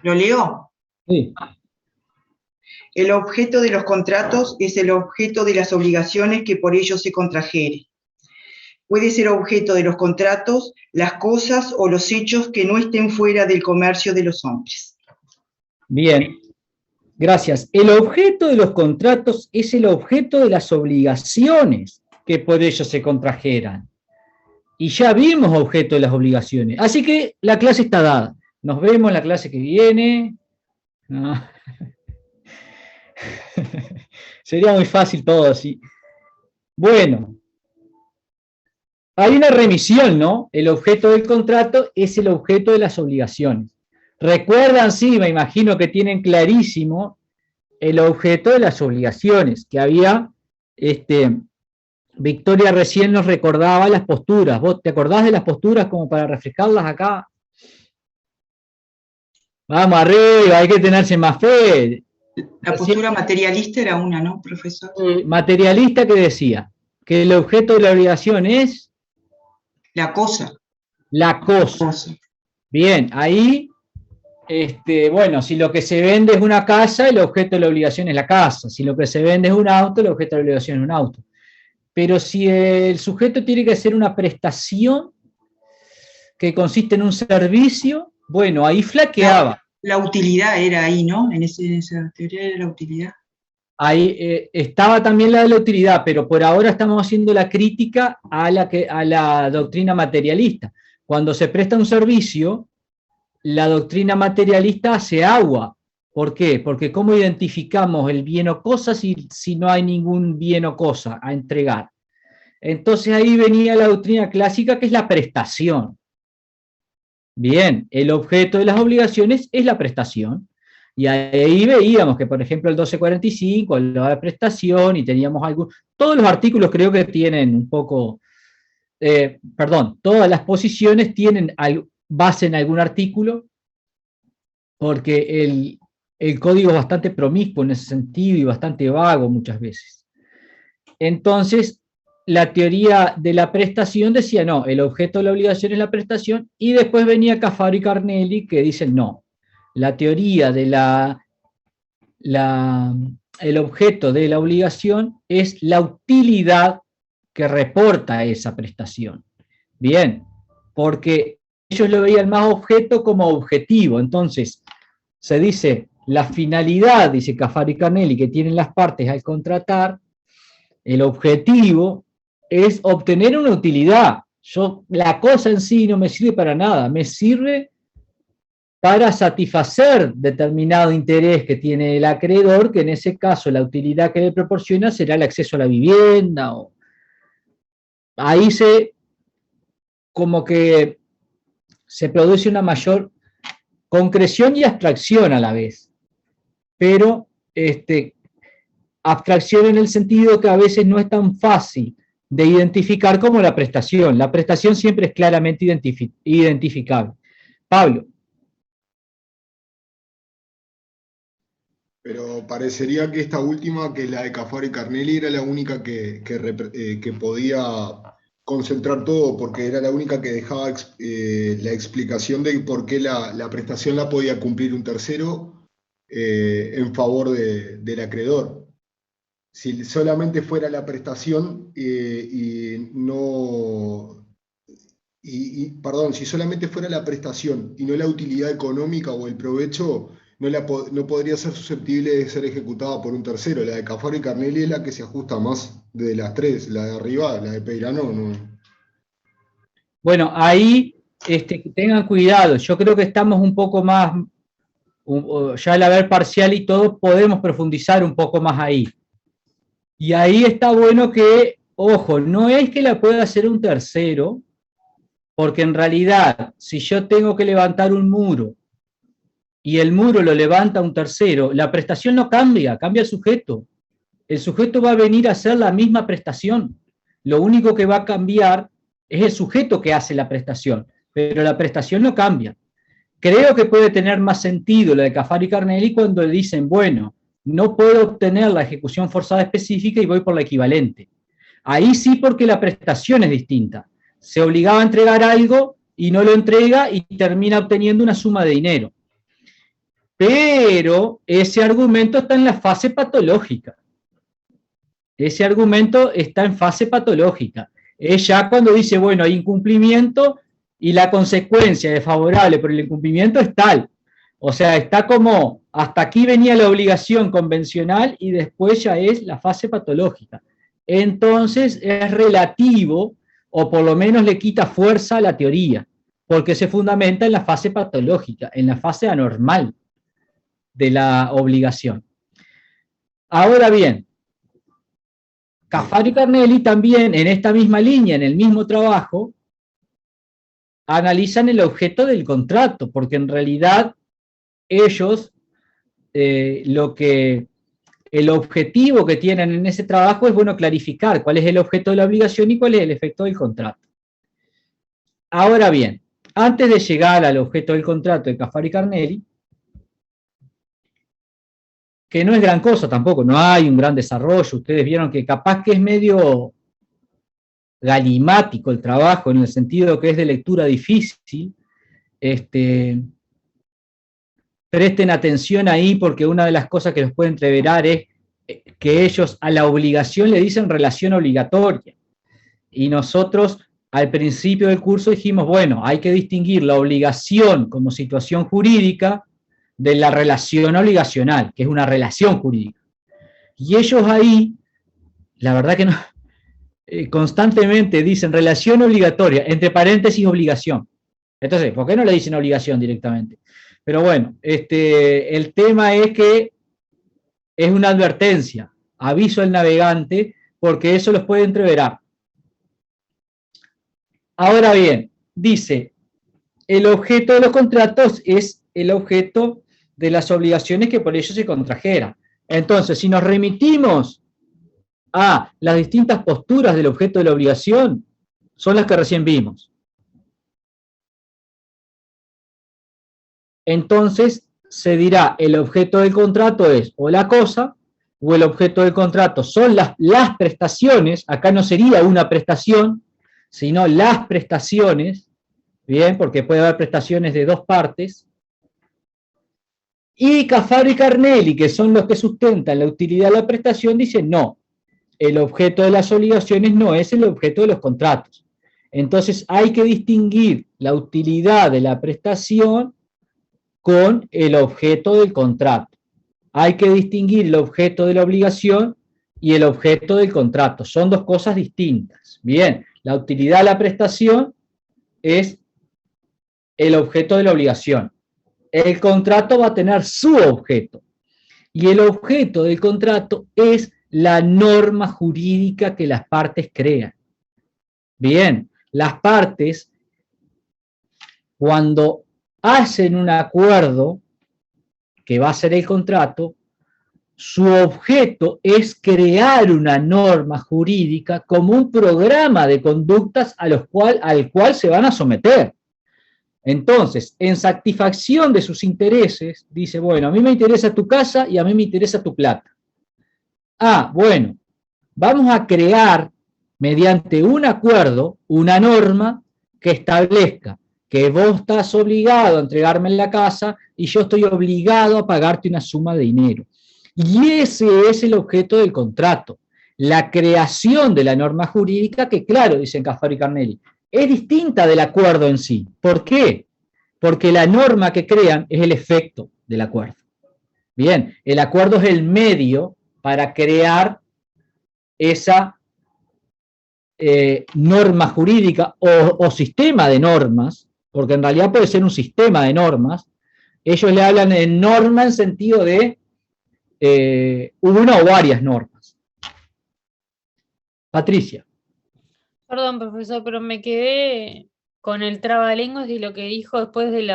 ¿Lo leo? Sí. El objeto de los contratos es el objeto de las obligaciones que por ellos se contrajere. Puede ser objeto de los contratos las cosas o los hechos que no estén fuera del comercio de los hombres. Bien, gracias. El objeto de los contratos es el objeto de las obligaciones que por ellos se contrajeran. Y ya vimos objeto de las obligaciones. Así que la clase está dada. Nos vemos en la clase que viene. No. Sería muy fácil todo así. Bueno. Hay una remisión, ¿no? El objeto del contrato es el objeto de las obligaciones. Recuerdan, sí, me imagino que tienen clarísimo el objeto de las obligaciones, que había, Victoria recién nos recordaba las posturas. ¿Vos te acordás de las posturas como para refrescarlas acá? Vamos arriba, hay que tenerse más fe. La postura materialista era una, ¿no, profesor? Materialista que decía que el objeto de la obligación es... La cosa. La cosa. Bien, ahí, bueno, si lo que se vende es una casa, el objeto de la obligación es la casa. Si lo que se vende es un auto, el objeto de la obligación es un auto. Pero si el sujeto tiene que hacer una prestación que consiste en un servicio, bueno, ahí flaqueaba. La utilidad era ahí, ¿no? En esa teoría era la utilidad. Ahí estaba también la de la utilidad, pero por ahora estamos haciendo la crítica a la doctrina materialista. Cuando se presta un servicio, la doctrina materialista hace agua. ¿Por qué? Porque ¿cómo identificamos el bien o cosa si no hay ningún bien o cosa a entregar? Entonces ahí venía la doctrina clásica, que es la prestación. Bien, el objeto de las obligaciones es la prestación. Y ahí veíamos que, por ejemplo, el 1245, la prestación, y teníamos todos los artículos creo que tienen un poco todas las posiciones tienen base en algún artículo, porque el código es bastante promiscuo en ese sentido y bastante vago muchas veces. Entonces, la teoría de la prestación decía, no, el objeto de la obligación es la prestación, y después venía Cafaro y Carnelli que dicen, no, la teoría de el objeto de la obligación es la utilidad que reporta esa prestación. Bien, porque ellos lo veían más objeto como objetivo. Entonces, se dice, la finalidad, dice Cafaro y Carnelli, que tienen las partes al contratar, el objetivo es obtener una utilidad. La cosa en sí no me sirve para nada, me sirve para satisfacer determinado interés que tiene el acreedor, que en ese caso la utilidad que le proporciona será el acceso a la vivienda. Ahí como que se produce una mayor concreción y abstracción a la vez, pero abstracción en el sentido que a veces no es tan fácil de identificar como la prestación. La prestación siempre es claramente identificable. Pablo. Pero parecería que esta última, que es la de Cafaro y Carnelli, era la única que podía concentrar todo, porque era la única que dejaba la explicación de por qué la prestación la podía cumplir un tercero en favor del acreedor. Si solamente fuera la prestación si solamente fuera la prestación y no la utilidad económica o el provecho, no podría ser susceptible de ser ejecutada por un tercero. La de Cafaro y Carnelli es la que se ajusta más de las tres. La de arriba, la de Peirano, no. Bueno, ahí tengan cuidado. Yo creo que estamos un poco más, ya al haber parcial y todo, podemos profundizar un poco más ahí. Y ahí está bueno que, ojo, no es que la pueda hacer un tercero, porque en realidad, si yo tengo que levantar un muro y el muro lo levanta un tercero, la prestación no cambia, cambia el sujeto. El sujeto va a venir a hacer la misma prestación. Lo único que va a cambiar es el sujeto que hace la prestación, pero la prestación no cambia. Creo que puede tener más sentido lo de Cafaro y Carnelli cuando le dicen, bueno, no puedo obtener la ejecución forzada específica y voy por la equivalente. Ahí sí, porque la prestación es distinta. Se obligaba a entregar algo y no lo entrega y termina obteniendo una suma de dinero. Pero ese argumento está en la fase patológica. Ese argumento está en fase patológica. Es ya cuando dice, bueno, hay incumplimiento y la consecuencia desfavorable por el incumplimiento es tal. O sea, está como, hasta aquí venía la obligación convencional y después ya es la fase patológica. Entonces es relativo, o por lo menos le quita fuerza a la teoría, porque se fundamenta en la fase patológica, en la fase anormal de la obligación. Ahora bien, Cafaro y Carnelli también en esta misma línea, en el mismo trabajo, analizan el objeto del contrato, porque en realidad ellos, el objetivo que tienen en ese trabajo es, bueno, clarificar cuál es el objeto de la obligación y cuál es el efecto del contrato. Ahora bien, antes de llegar al objeto del contrato de Cafaro y Carnelli, que no es gran cosa tampoco, no hay un gran desarrollo, ustedes vieron que capaz que es medio galimático el trabajo, en el sentido que es de lectura difícil. Presten atención ahí, porque una de las cosas que los puede entreverar es que ellos a la obligación le dicen relación obligatoria. Y nosotros al principio del curso dijimos, bueno, hay que distinguir la obligación como situación jurídica de la relación obligacional, que es una relación jurídica. Y ellos ahí, la verdad que no, constantemente dicen relación obligatoria, entre paréntesis obligación. Entonces, ¿por qué no le dicen obligación directamente? Pero bueno, el tema es que es una advertencia, aviso al navegante, porque eso los puede entreverar. Ahora bien, dice, el objeto de los contratos es el objeto de las obligaciones que por ellos se contrajeran. Entonces, si nos remitimos a las distintas posturas del objeto de la obligación, son las que recién vimos. Entonces se dirá, el objeto del contrato es o la cosa, o el objeto del contrato son las prestaciones, acá no sería una prestación, sino las prestaciones, bien, porque puede haber prestaciones de dos partes, y Cafaro y Carnelli, que son los que sustentan la utilidad de la prestación, dicen no, el objeto de las obligaciones no es el objeto de los contratos. Entonces hay que distinguir la utilidad de la prestación con el objeto del contrato. Hay que distinguir el objeto de la obligación y el objeto del contrato. Son dos cosas distintas. Bien, la utilidad de la prestación es el objeto de la obligación. El contrato va a tener su objeto. Y el objeto del contrato es la norma jurídica que las partes crean. Bien, las partes, cuando hacen un acuerdo, que va a ser el contrato, su objeto es crear una norma jurídica como un programa de conductas al cual se van a someter. Entonces, en satisfacción de sus intereses, dice, bueno, a mí me interesa tu casa y a mí me interesa tu plata. Ah, bueno, vamos a crear mediante un acuerdo una norma que establezca que vos estás obligado a entregarme en la casa y yo estoy obligado a pagarte una suma de dinero. Y ese es el objeto del contrato, la creación de la norma jurídica que, claro, dicen Cafaro y Carnelli, es distinta del acuerdo en sí. ¿Por qué? Porque la norma que crean es el efecto del acuerdo. Bien, el acuerdo es el medio para crear esa norma jurídica o sistema de normas, porque en realidad puede ser un sistema de normas. Ellos le hablan de norma en sentido de una o varias normas. Patricia. Perdón, profesor, pero me quedé con el trabalenguas y lo que dijo después del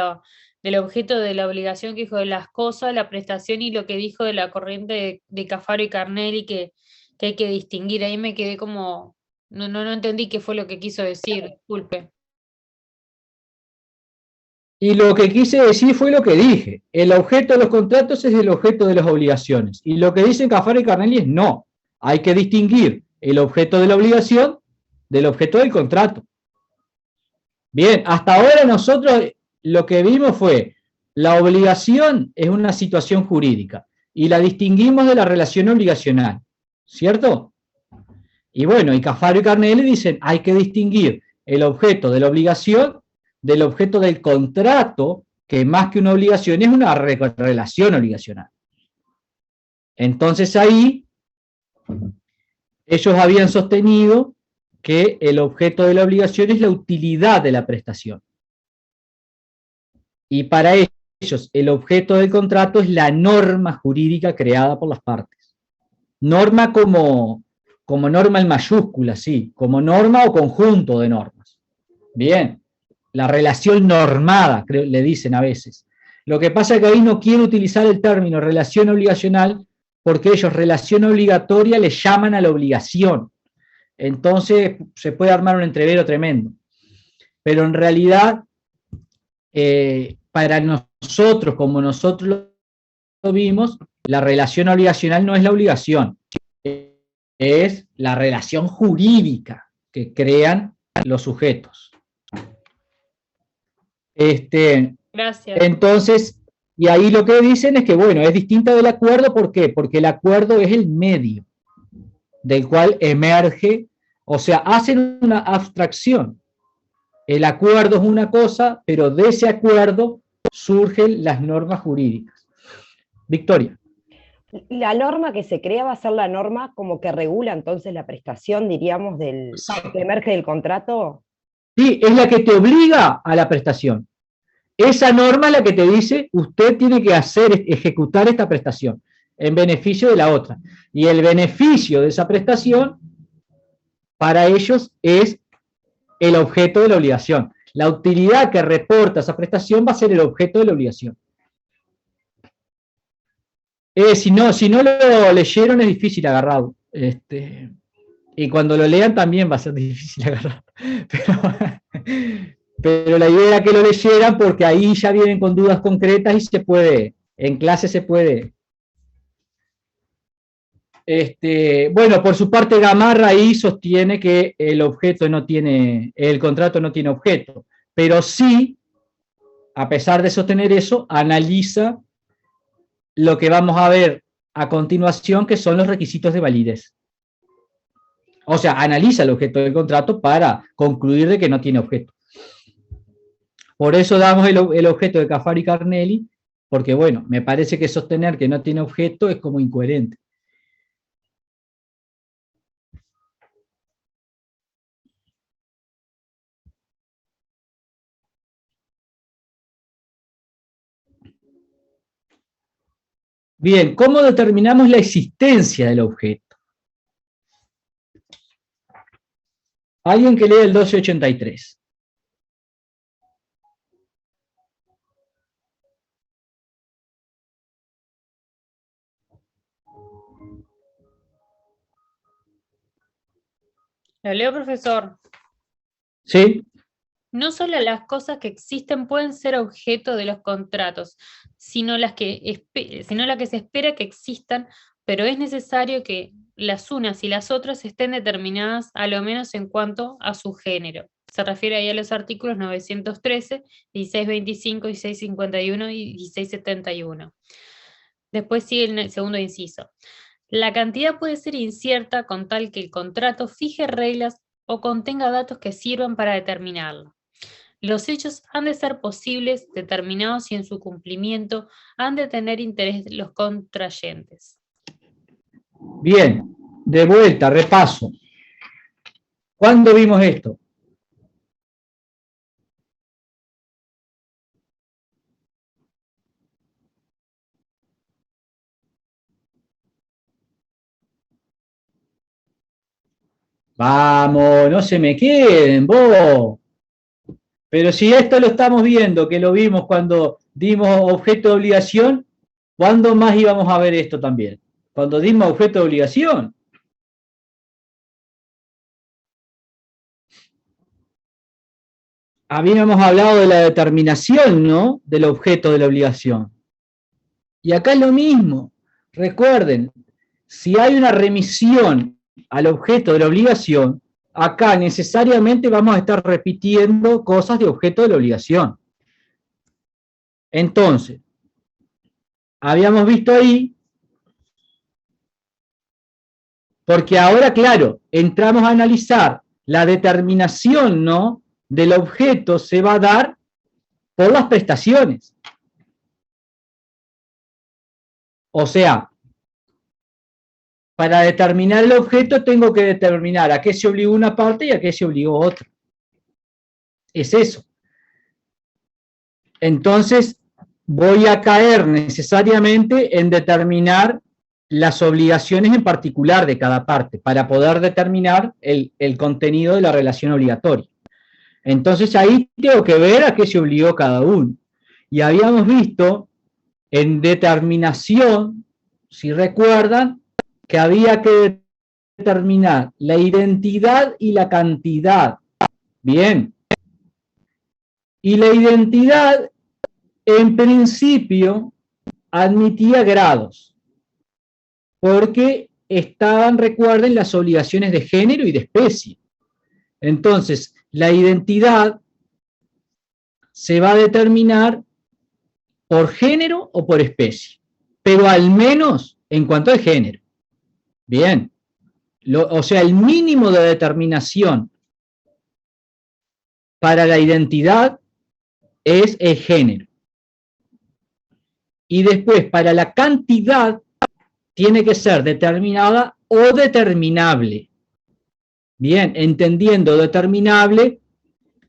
objeto de la obligación, que dijo de las cosas, la prestación, y lo que dijo de la corriente de Cafaro y Carnelli, que hay que distinguir. Ahí me quedé como, no entendí qué fue lo que quiso decir, disculpe. Y lo que quise decir fue lo que dije. El objeto de los contratos es el objeto de las obligaciones. Y lo que dicen Cafaro y Carnelli es no. Hay que distinguir el objeto de la obligación del objeto del contrato. Bien, hasta ahora nosotros lo que vimos fue la obligación es una situación jurídica y la distinguimos de la relación obligacional, ¿cierto? Y bueno, y Cafaro y Carnelli dicen hay que distinguir el objeto de la obligación del objeto del contrato, que más que una obligación es una relación obligacional. Entonces ahí ellos habían sostenido que el objeto de la obligación es la utilidad de la prestación. Y para ellos el objeto del contrato es la norma jurídica creada por las partes. Norma como norma en mayúscula, sí, como norma o conjunto de normas. Bien, la relación normada, le dicen a veces. Lo que pasa es que ahí no quiero utilizar el término relación obligacional porque ellos relación obligatoria le llaman a la obligación. Entonces se puede armar un entrevero tremendo. Pero en realidad, para nosotros, como nosotros lo vimos, la relación obligacional no es la obligación, es la relación jurídica que crean los sujetos. Gracias. Entonces, y ahí lo que dicen es que, bueno, es distinta del acuerdo, ¿por qué? Porque el acuerdo es el medio del cual emerge, o sea, hacen una abstracción. El acuerdo es una cosa, pero de ese acuerdo surgen las normas jurídicas. Victoria. La norma que se crea va a ser la norma como que regula entonces la prestación, diríamos, que emerge del contrato. Sí, es la que te obliga a la prestación. Esa norma es la que te dice, usted tiene que ejecutar esta prestación en beneficio de la otra. Y el beneficio de esa prestación, para ellos, es el objeto de la obligación. La utilidad que reporta esa prestación va a ser el objeto de la obligación. Si no lo leyeron es difícil agarrarlo. Y cuando lo lean también va a ser difícil agarrar. Pero la idea era que lo leyeran porque ahí ya vienen con dudas concretas y se puede, en clase se puede. Bueno, por su parte Gamarra ahí sostiene que el contrato no tiene objeto, pero sí, a pesar de sostener eso, analiza lo que vamos a ver a continuación, que son los requisitos de validez. O sea, analiza el objeto del contrato para concluir de que no tiene objeto. Por eso damos el objeto de Cafaro y Carnelli, porque bueno, me parece que sostener que no tiene objeto es como incoherente. Bien, ¿cómo determinamos la existencia del objeto? Alguien que lea el 1283. ¿Lo leo, profesor? Sí. No solo las cosas que existen pueden ser objeto de los contratos, sino la que se espera que existan, pero es necesario que las unas y las otras estén determinadas a lo menos en cuanto a su género. Se refiere ahí a los artículos 913, 1625, 1651 y 1671. Después sigue el segundo inciso. La cantidad puede ser incierta con tal que el contrato fije reglas o contenga datos que sirvan para determinarlo. Los hechos han de ser posibles, determinados y en su cumplimiento han de tener interés los contrayentes. Bien, de vuelta, repaso. ¿Cuándo vimos esto? Vamos, no se me queden, vos. Pero si esto lo estamos viendo, que lo vimos cuando dimos objeto de obligación, ¿cuándo más íbamos a ver esto también? Cuando dimos objeto de obligación. Habíamos hablado de la determinación, ¿no? Del objeto de la obligación. Y acá es lo mismo. Recuerden, si hay una remisión al objeto de la obligación, acá necesariamente vamos a estar repitiendo cosas de objeto de la obligación. Entonces, habíamos visto ahí, porque ahora, claro, entramos a analizar la determinación, ¿no?, del objeto se va a dar por las prestaciones. O sea, para determinar el objeto tengo que determinar a qué se obligó una parte y a qué se obligó otra. Es eso. Entonces, voy a caer necesariamente en determinar las obligaciones en particular de cada parte para poder determinar el contenido de la relación obligatoria. Entonces ahí tengo que ver a qué se obligó cada uno. Y habíamos visto en determinación, si recuerdan, que había que determinar la identidad y la cantidad. Bien. Y la identidad, en principio, admitía grados, porque estaban, recuerden, las obligaciones de género y de especie. Entonces, la identidad se va a determinar por género o por especie, pero al menos en cuanto al género. Bien. O sea, el mínimo de determinación para la identidad es el género. Y después, para la cantidad, tiene que ser determinada o determinable. Bien, entendiendo determinable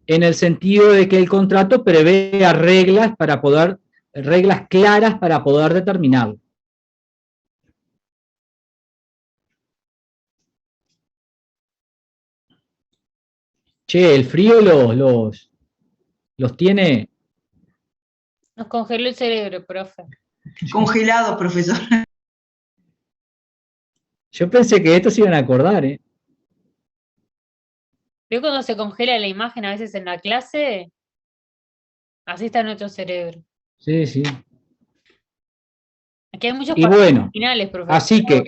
en el sentido de que el contrato prevea reglas claras para poder determinarlo. Che, el frío los tiene... Nos congeló el cerebro, profe. Congelado, profesor. Yo pensé que estos se iban a acordar, ¿eh? ¿Veo cuando se congela la imagen a veces en la clase? Así está nuestro cerebro. Sí, sí. Aquí hay muchos Y bueno, finales, profesor. así que...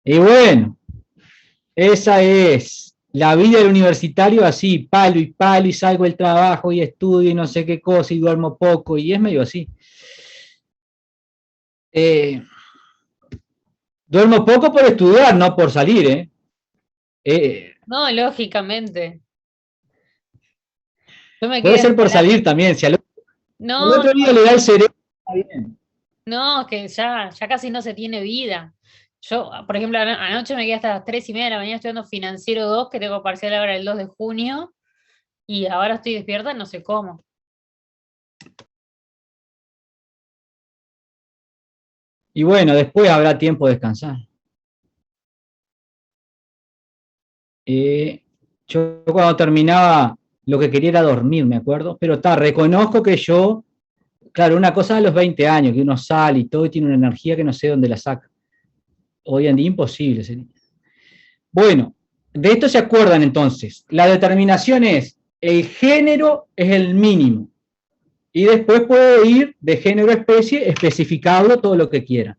Y bueno, esa es la vida del universitario así, palo, y salgo del trabajo, y estudio, y no sé qué cosa, y duermo poco, y es medio así. Duermo poco por estudiar, no por salir, No, lógicamente. Yo me puede quedé ser por hasta la- salir también, si al No, otro día le da el cerebro, está bien. no, que ya casi no se tiene vida. Yo, por ejemplo, anoche me quedé hasta las 3:30 de la mañana estudiando Financiero 2, que tengo parcial ahora el 2 de junio, y ahora estoy despierta, no sé cómo. Y bueno, después habrá tiempo de descansar. Yo cuando terminaba, lo que quería era dormir, me acuerdo, pero reconozco que yo, claro, una cosa de los 20 años, que uno sale y todo y tiene una energía que no sé dónde la saca. Hoy en día imposible sería. Bueno, de esto se acuerdan entonces. La determinación es, el género es el mínimo. Y después puedo ir de género a especie, especificarlo todo lo que quiera.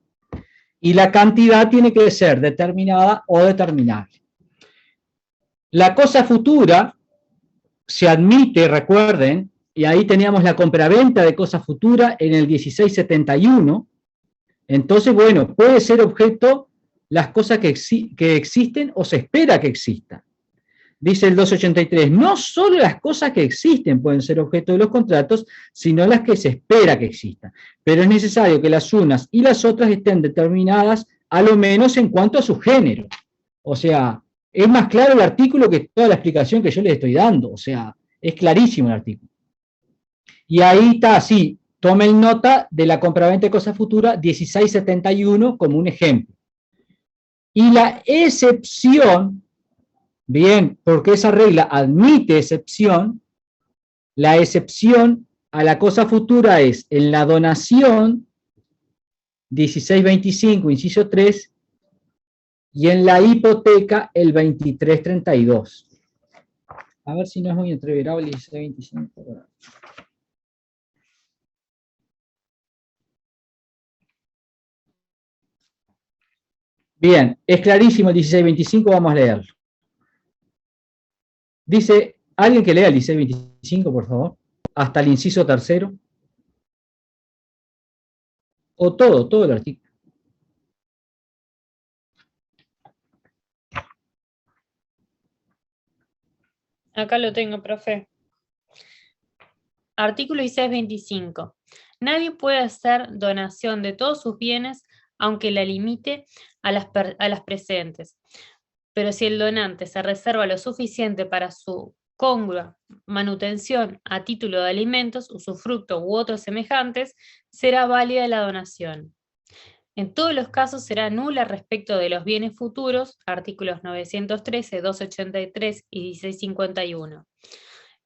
Y la cantidad tiene que ser determinada o determinable. La cosa futura se admite, recuerden, y ahí teníamos la compraventa de cosa futura en el 1671. Entonces, bueno, puede ser objeto las cosas que existen o se espera que existan. Dice el 283, no solo las cosas que existen pueden ser objeto de los contratos, sino las que se espera que existan. Pero es necesario que las unas y las otras estén determinadas, a lo menos en cuanto a su género. O sea, es más claro el artículo que toda la explicación que yo les estoy dando. O sea, es clarísimo el artículo. Y ahí está así, tomen nota de la compraventa de cosa futura 1671 como un ejemplo. Y la excepción, bien, porque esa regla admite excepción, la excepción a la cosa futura es en la donación 1625, inciso 3, y en la hipoteca el 2332. A ver si no es muy entreverable el 1625. Bien, es clarísimo el 1625, vamos a leerlo. Dice, ¿alguien que lea el 1625, por favor? Hasta el inciso tercero. O todo el artículo. Acá lo tengo, profe. Artículo 1625. Nadie puede hacer donación de todos sus bienes, aunque la limite a las presentes. Pero si el donante se reserva lo suficiente para su congrua manutención a título de alimentos, usufructo u otros semejantes, será válida la donación. En todos los casos será nula respecto de los bienes futuros, artículos 913, 283 y 1651.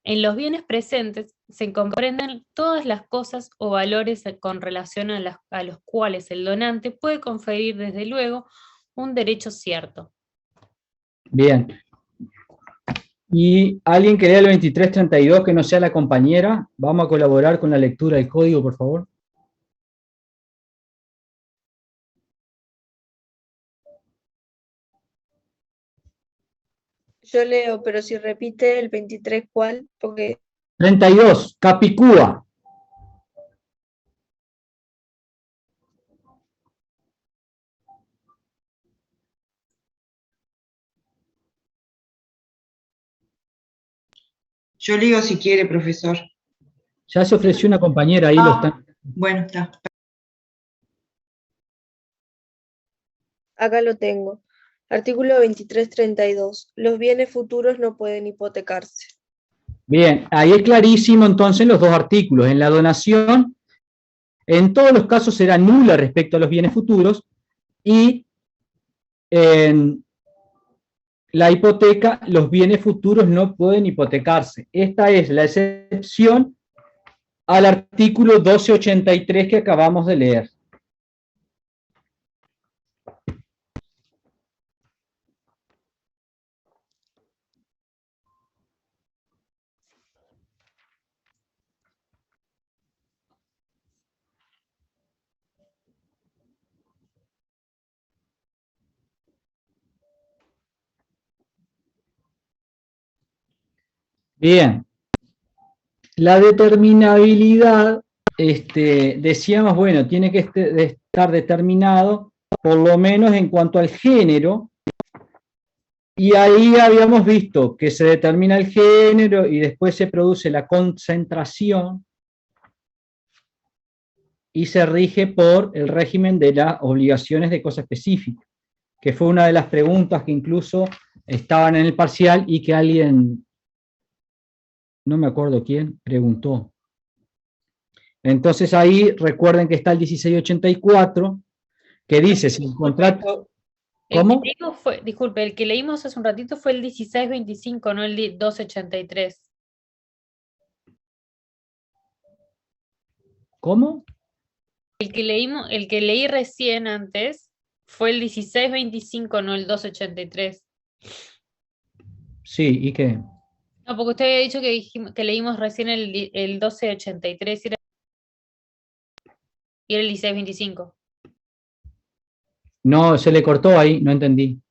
En los bienes presentes se comprenden todas las cosas o valores con relación a los cuales el donante puede conferir desde luego un derecho cierto. Bien. ¿Y alguien que lea el 2332 que no sea la compañera? Vamos a colaborar con la lectura del código, por favor. Yo leo, pero si repite el 23, ¿cuál? Porque 32, Capicúa. Yo leo si quiere, profesor. Ya se ofreció una compañera, ahí lo están. Bueno, está. acá lo tengo. Artículo 2332. Los bienes futuros no pueden hipotecarse. Bien, ahí es clarísimo entonces los dos artículos. En la donación, en todos los casos será nula respecto a los bienes futuros, y en la hipoteca, los bienes futuros no pueden hipotecarse. Esta es la excepción al artículo 1283 que acabamos de leer. Bien. La determinabilidad, decíamos, bueno, tiene que estar determinado por lo menos en cuanto al género, y ahí habíamos visto que se determina el género y después se produce la concentración y se rige por el régimen de las obligaciones de cosa específica, que fue una de las preguntas que incluso estaban en el parcial y que alguien, no me acuerdo quién, preguntó. Entonces ahí recuerden que está el 1684, que dice, si el contrato... ¿Cómo? Disculpe, el que leímos hace un ratito fue el 1625, no el 1283. ¿Cómo? El que leí recién antes fue el 1625, no el 1283. Sí, ¿y qué? No, porque usted había dicho que leímos recién el 1283 y era el 1625. No, se le cortó ahí, no entendí.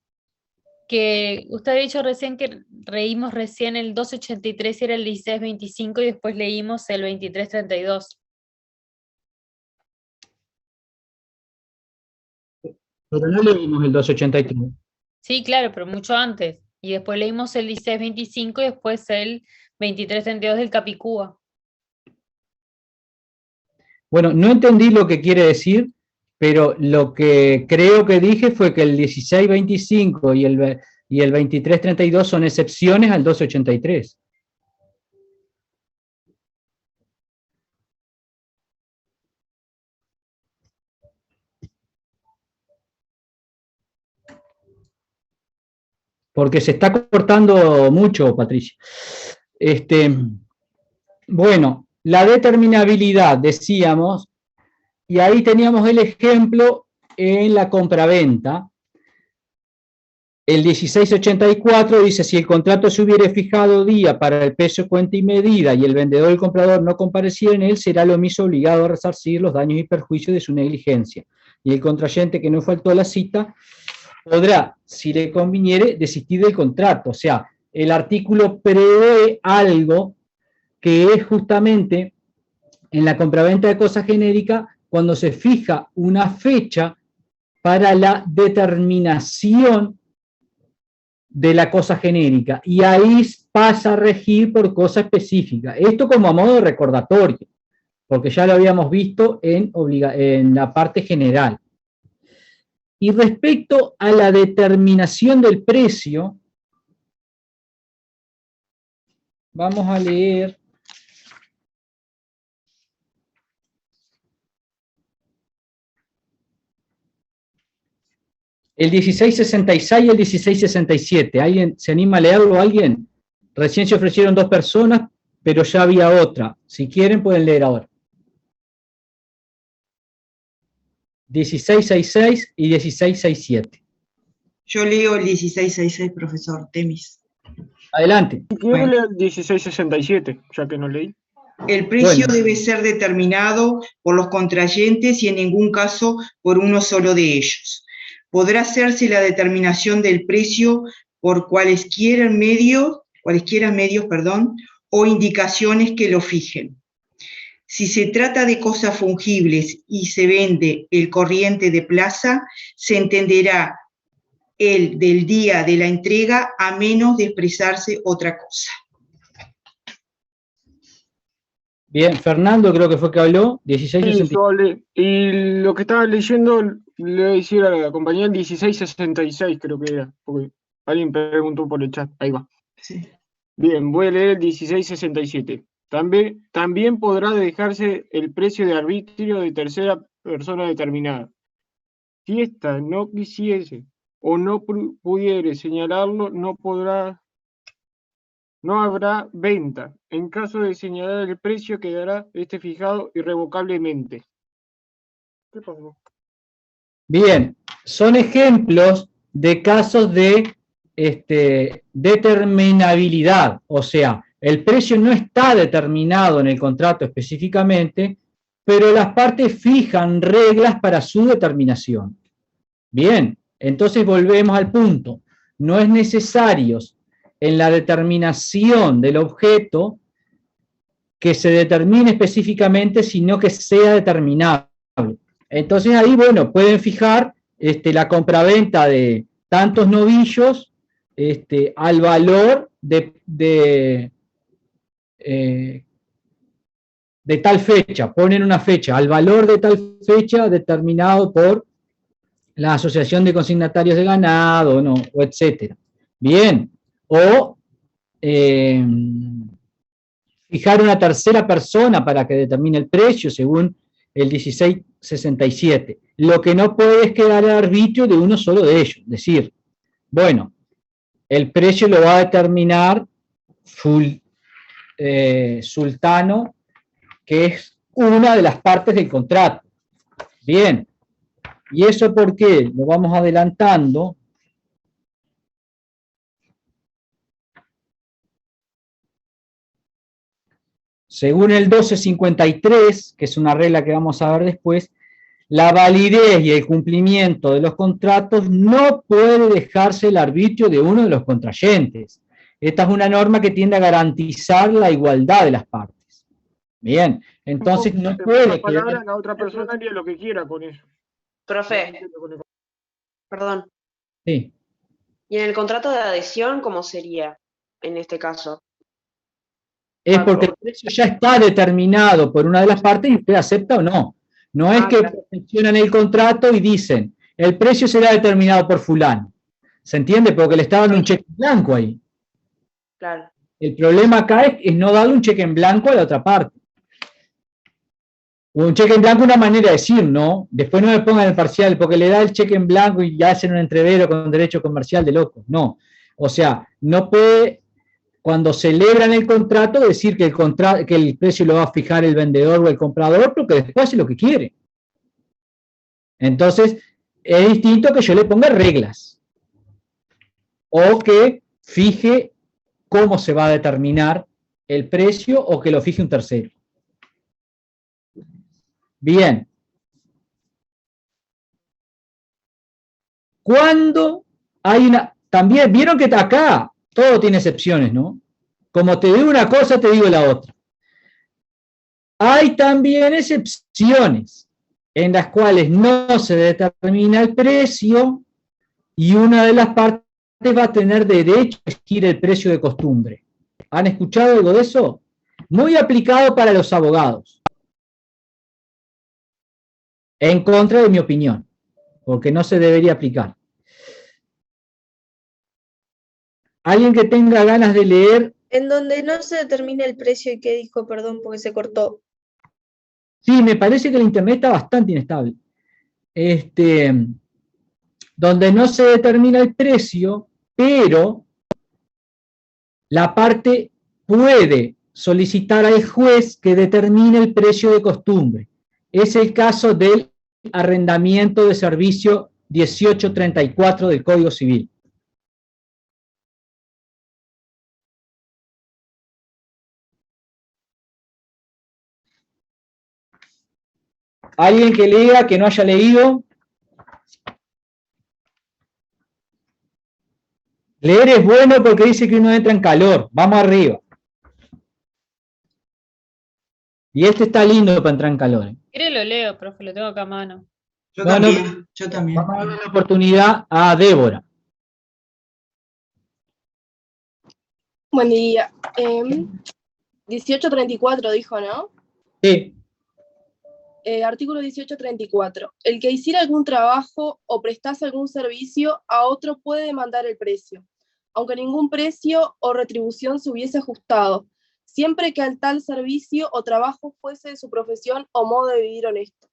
Que usted había dicho recién que leímos recién el 1283 y era el 1625 y después leímos el 2332. Pero no leímos el 283. Sí, claro, pero mucho antes. Y después leímos el 1625 y después el 2332 del Capicúa. Bueno, no entendí lo que quiere decir, pero lo que creo que dije fue que el 1625 y el 2332 son excepciones al 283. Porque se está cortando mucho, Patricia. Bueno, la determinabilidad, decíamos, y ahí teníamos el ejemplo en la compraventa. El 1684 dice, si el contrato se hubiere fijado día para el peso, cuenta y medida, y el vendedor y el comprador no comparecieren, él será el omiso obligado a resarcir los daños y perjuicios de su negligencia. Y el contrayente que no faltó a la cita podrá, si le conviniere, desistir del contrato. O sea, el artículo prevé algo que es justamente en la compraventa de cosa genérica cuando se fija una fecha para la determinación de la cosa genérica, y ahí pasa a regir por cosa específica. Esto como a modo de recordatorio, porque ya lo habíamos visto en la parte general. Y respecto a la determinación del precio, vamos a leer el 1666 y el 1667. ¿Alguien se anima a leerlo? ¿Alguien? Recién se ofrecieron 2 personas, pero ya había otra. Si quieren, pueden leer ahora. 1666 y 1667. Yo leo el 1666, profesor Temis. Adelante. Quiero leer el 1667, ya que no leí. El precio debe ser determinado por los contrayentes y en ningún caso por uno solo de ellos. Podrá hacerse la determinación del precio por cualesquiera medios, o indicaciones que lo fijen. Si se trata de cosas fungibles y se vende el corriente de plaza, se entenderá el del día de la entrega a menos de expresarse otra cosa. Bien, Fernando creo que fue que habló, 1666. Sí, y lo que estaba leyendo le voy a decir a la compañía el 1666, creo que era, porque alguien preguntó por el chat, ahí va. Sí. Bien, voy a leer el 1667. También podrá dejarse el precio de arbitrio de tercera persona determinada. Si ésta no quisiese o no pudiere señalarlo, no habrá venta. En caso de señalar el precio, quedará fijado irrevocablemente. ¿Qué pasó? Bien, son ejemplos de casos de determinabilidad, o sea, el precio no está determinado en el contrato específicamente, pero las partes fijan reglas para su determinación. Bien, entonces volvemos al punto. No es necesario en la determinación del objeto que se determine específicamente, sino que sea determinable. Entonces ahí, bueno, pueden fijar la compraventa de tantos novillos al valor de tal fecha, ponen una fecha, al valor de tal fecha determinado por la asociación de consignatarios de ganado, ¿no? O etcétera. Bien, o fijar una tercera persona para que determine el precio según el 1667. Lo que no puede es quedar al arbitrio de uno solo de ellos, decir, bueno, el precio lo va a determinar sultano, que es una de las partes del contrato. Bien, ¿y eso por qué? Lo vamos adelantando. Según el 1253, que es una regla que vamos a ver después, la validez y el cumplimiento de los contratos no puede dejarse el arbitrio de uno de los contrayentes. Esta es una norma que tiende a garantizar la igualdad de las partes. Bien, entonces no puede quedar... La otra persona haría lo que quiera con eso. Profe, perdón. Sí. ¿Y en el contrato de adhesión cómo sería en este caso? Es porque el precio ya está determinado por una de las partes y usted acepta o no. No es que perfeccionan el contrato y dicen, el precio será determinado por fulano. ¿Se entiende? Porque le está dando un cheque en blanco ahí. Claro. El problema acá es no darle un cheque en blanco a la otra parte. Un cheque en blanco es una manera de decir, ¿no? Después no me pongan el parcial, porque le da el cheque en blanco y ya hacen un entrevero con derecho comercial de loco. No. O sea, no puede, cuando celebran el contrato, decir que el precio lo va a fijar el vendedor o el comprador, porque después hace lo que quiere. Entonces, es distinto que yo le ponga reglas. O que fije cómo se va a determinar el precio o que lo fije un tercero. Bien. Cuando hay una... También, vieron que acá todo tiene excepciones, ¿no? Como te digo una cosa, te digo la otra. Hay también excepciones en las cuales no se determina el precio y una de las partes va a tener derecho a elegir el precio de costumbre. ¿Han escuchado algo de eso? Muy aplicado para los abogados. En contra de mi opinión, porque no se debería aplicar. Alguien que tenga ganas de leer. En donde no se determina el precio y qué dijo, perdón, porque se cortó. Sí, me parece que el internet está bastante inestable. Donde no se determina el precio, pero la parte puede solicitar al juez que determine el precio de costumbre. Es el caso del arrendamiento de servicio 1834 del Código Civil. ¿Alguien que lea, que no haya leído? Leer es bueno porque dice que uno entra en calor. Vamos arriba. Y está lindo para entrar en calor. ¿Quiere lo leo, profe? Lo tengo acá a mano. Yo también. Vamos a darle la oportunidad a Débora. Buen día. 1834 dijo, ¿no? Sí. Artículo 1834. El que hiciera algún trabajo o prestase algún servicio a otro puede demandar el precio, aunque ningún precio o retribución se hubiese ajustado, siempre que al tal servicio o trabajo fuese de su profesión o modo de vivir honesto.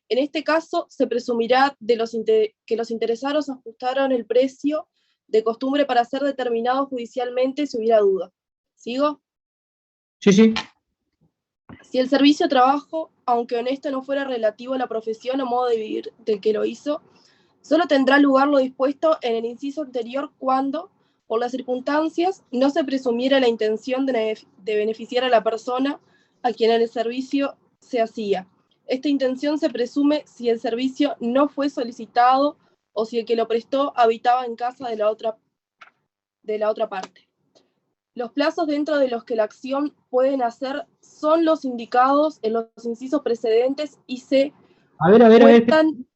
En este caso, se presumirá que los interesados ajustaron el precio de costumbre para ser determinado judicialmente si hubiera duda. ¿Sigo? Sí, sí. Si el servicio o trabajo, aunque honesto, no fuera relativo a la profesión o modo de vivir del que lo hizo, solo tendrá lugar lo dispuesto en el inciso anterior cuando, por las circunstancias, no se presumiera la intención de beneficiar a la persona a quien el servicio se hacía. Esta intención se presume si el servicio no fue solicitado o si el que lo prestó habitaba en casa de la otra parte. Los plazos dentro de los que la acción pueden hacer son los indicados en los incisos precedentes y se A ver. cuentan,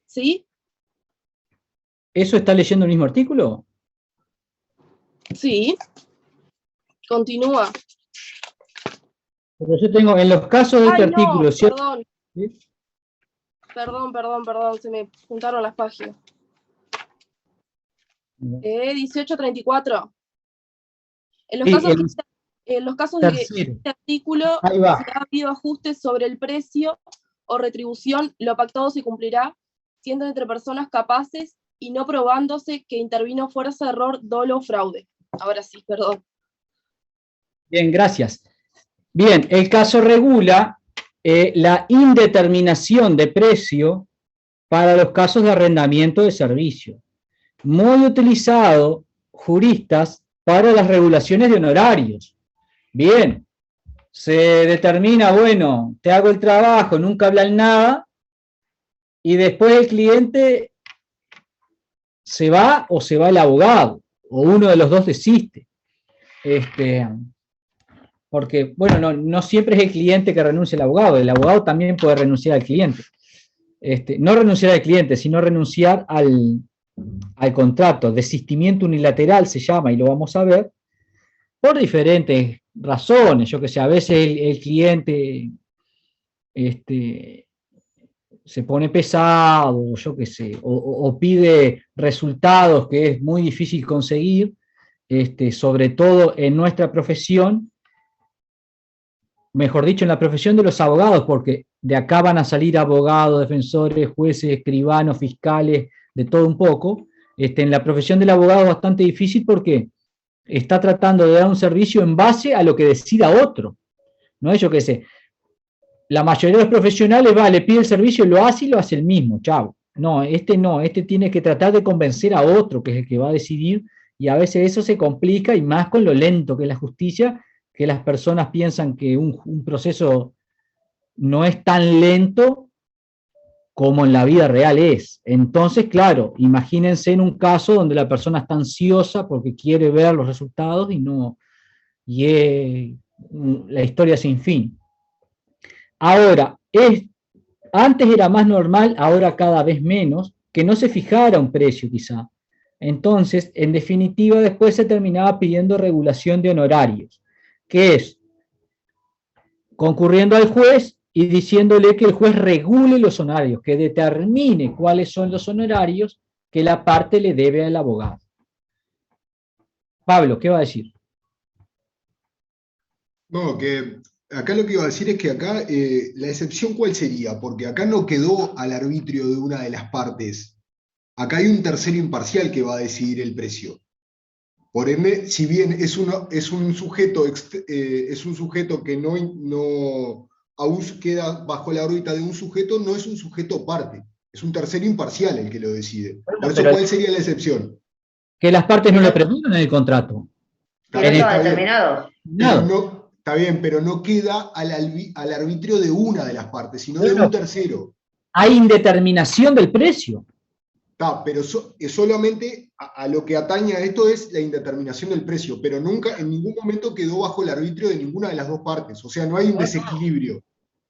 ¿sí? ¿Eso está leyendo el mismo artículo? Sí. Continúa. Porque yo tengo, en los casos de este Ay, no, artículo, ¿cierto? perdón. ¿Sí? Perdón, se me juntaron las páginas. 1834. En los Sí, casos, el en los casos de tercero. este artículo, Ahí va. si ha habido ajustes sobre el precio o retribución, lo pactado se cumplirá, siendo entre personas capaces y no probándose que intervino fuerza, error, dolo o fraude. Ahora sí, perdón. Bien, gracias. Bien, el caso regula la indeterminación de precio para los casos de arrendamiento de servicio, muy utilizado, juristas, para las regulaciones de honorarios. Bien, se determina, bueno, te hago el trabajo, nunca hablan nada, y después el cliente se va o se va el abogado, o uno de los dos desiste. Porque, bueno, no siempre es el cliente que renuncia al abogado, el abogado también puede renunciar al cliente. No renunciar al cliente, sino renunciar al contrato. Desistimiento unilateral se llama, y lo vamos a ver, por diferentes razones. Yo que sé, a veces el cliente se pone pesado, yo que sé, o pide resultados que es muy difícil conseguir, sobre todo en nuestra profesión, mejor dicho, en la profesión de los abogados, porque de acá van a salir abogados, defensores, jueces, escribanos, fiscales, de todo un poco. En la profesión del abogado es bastante difícil porque está tratando de dar un servicio en base a lo que decida otro. No es yo qué sé. La mayoría de los profesionales le pide el servicio, lo hace y lo hace el mismo, chao. No, este tiene que tratar de convencer a otro, que es el que va a decidir, y a veces eso se complica, y más con lo lento que es la justicia, que las personas piensan que un proceso no es tan lento como en la vida real es. Entonces, claro, imagínense en un caso donde la persona está ansiosa porque quiere ver los resultados y es la historia sin fin. Ahora, antes era más normal, ahora cada vez menos, que no se fijara un precio quizá. Entonces, en definitiva, después se terminaba pidiendo regulación de honorarios, que es concurriendo al juez y diciéndole que el juez regule los honorarios, que determine cuáles son los honorarios que la parte le debe al abogado. Pablo, ¿qué va a decir? No, que acá lo que iba a decir es que acá la excepción ¿cuál sería? Porque acá no quedó al arbitrio de una de las partes. Acá hay un tercero imparcial que va a decidir el precio. Por ende, si bien es un sujeto que no aún queda bajo la órbita de un sujeto, no es un sujeto parte. Es un tercero imparcial el que lo decide. Por eso, ¿cuál sería la excepción? Que las partes no lo preguntan en el contrato. ¿No estaba determinado? No, está bien, pero no queda al arbitrio de una de las partes, sino de un tercero. Hay indeterminación del precio. Pero solamente a lo que atañe a esto es la indeterminación del precio, pero nunca, en ningún momento quedó bajo el arbitrio de ninguna de las dos partes. O sea, no hay un desequilibrio.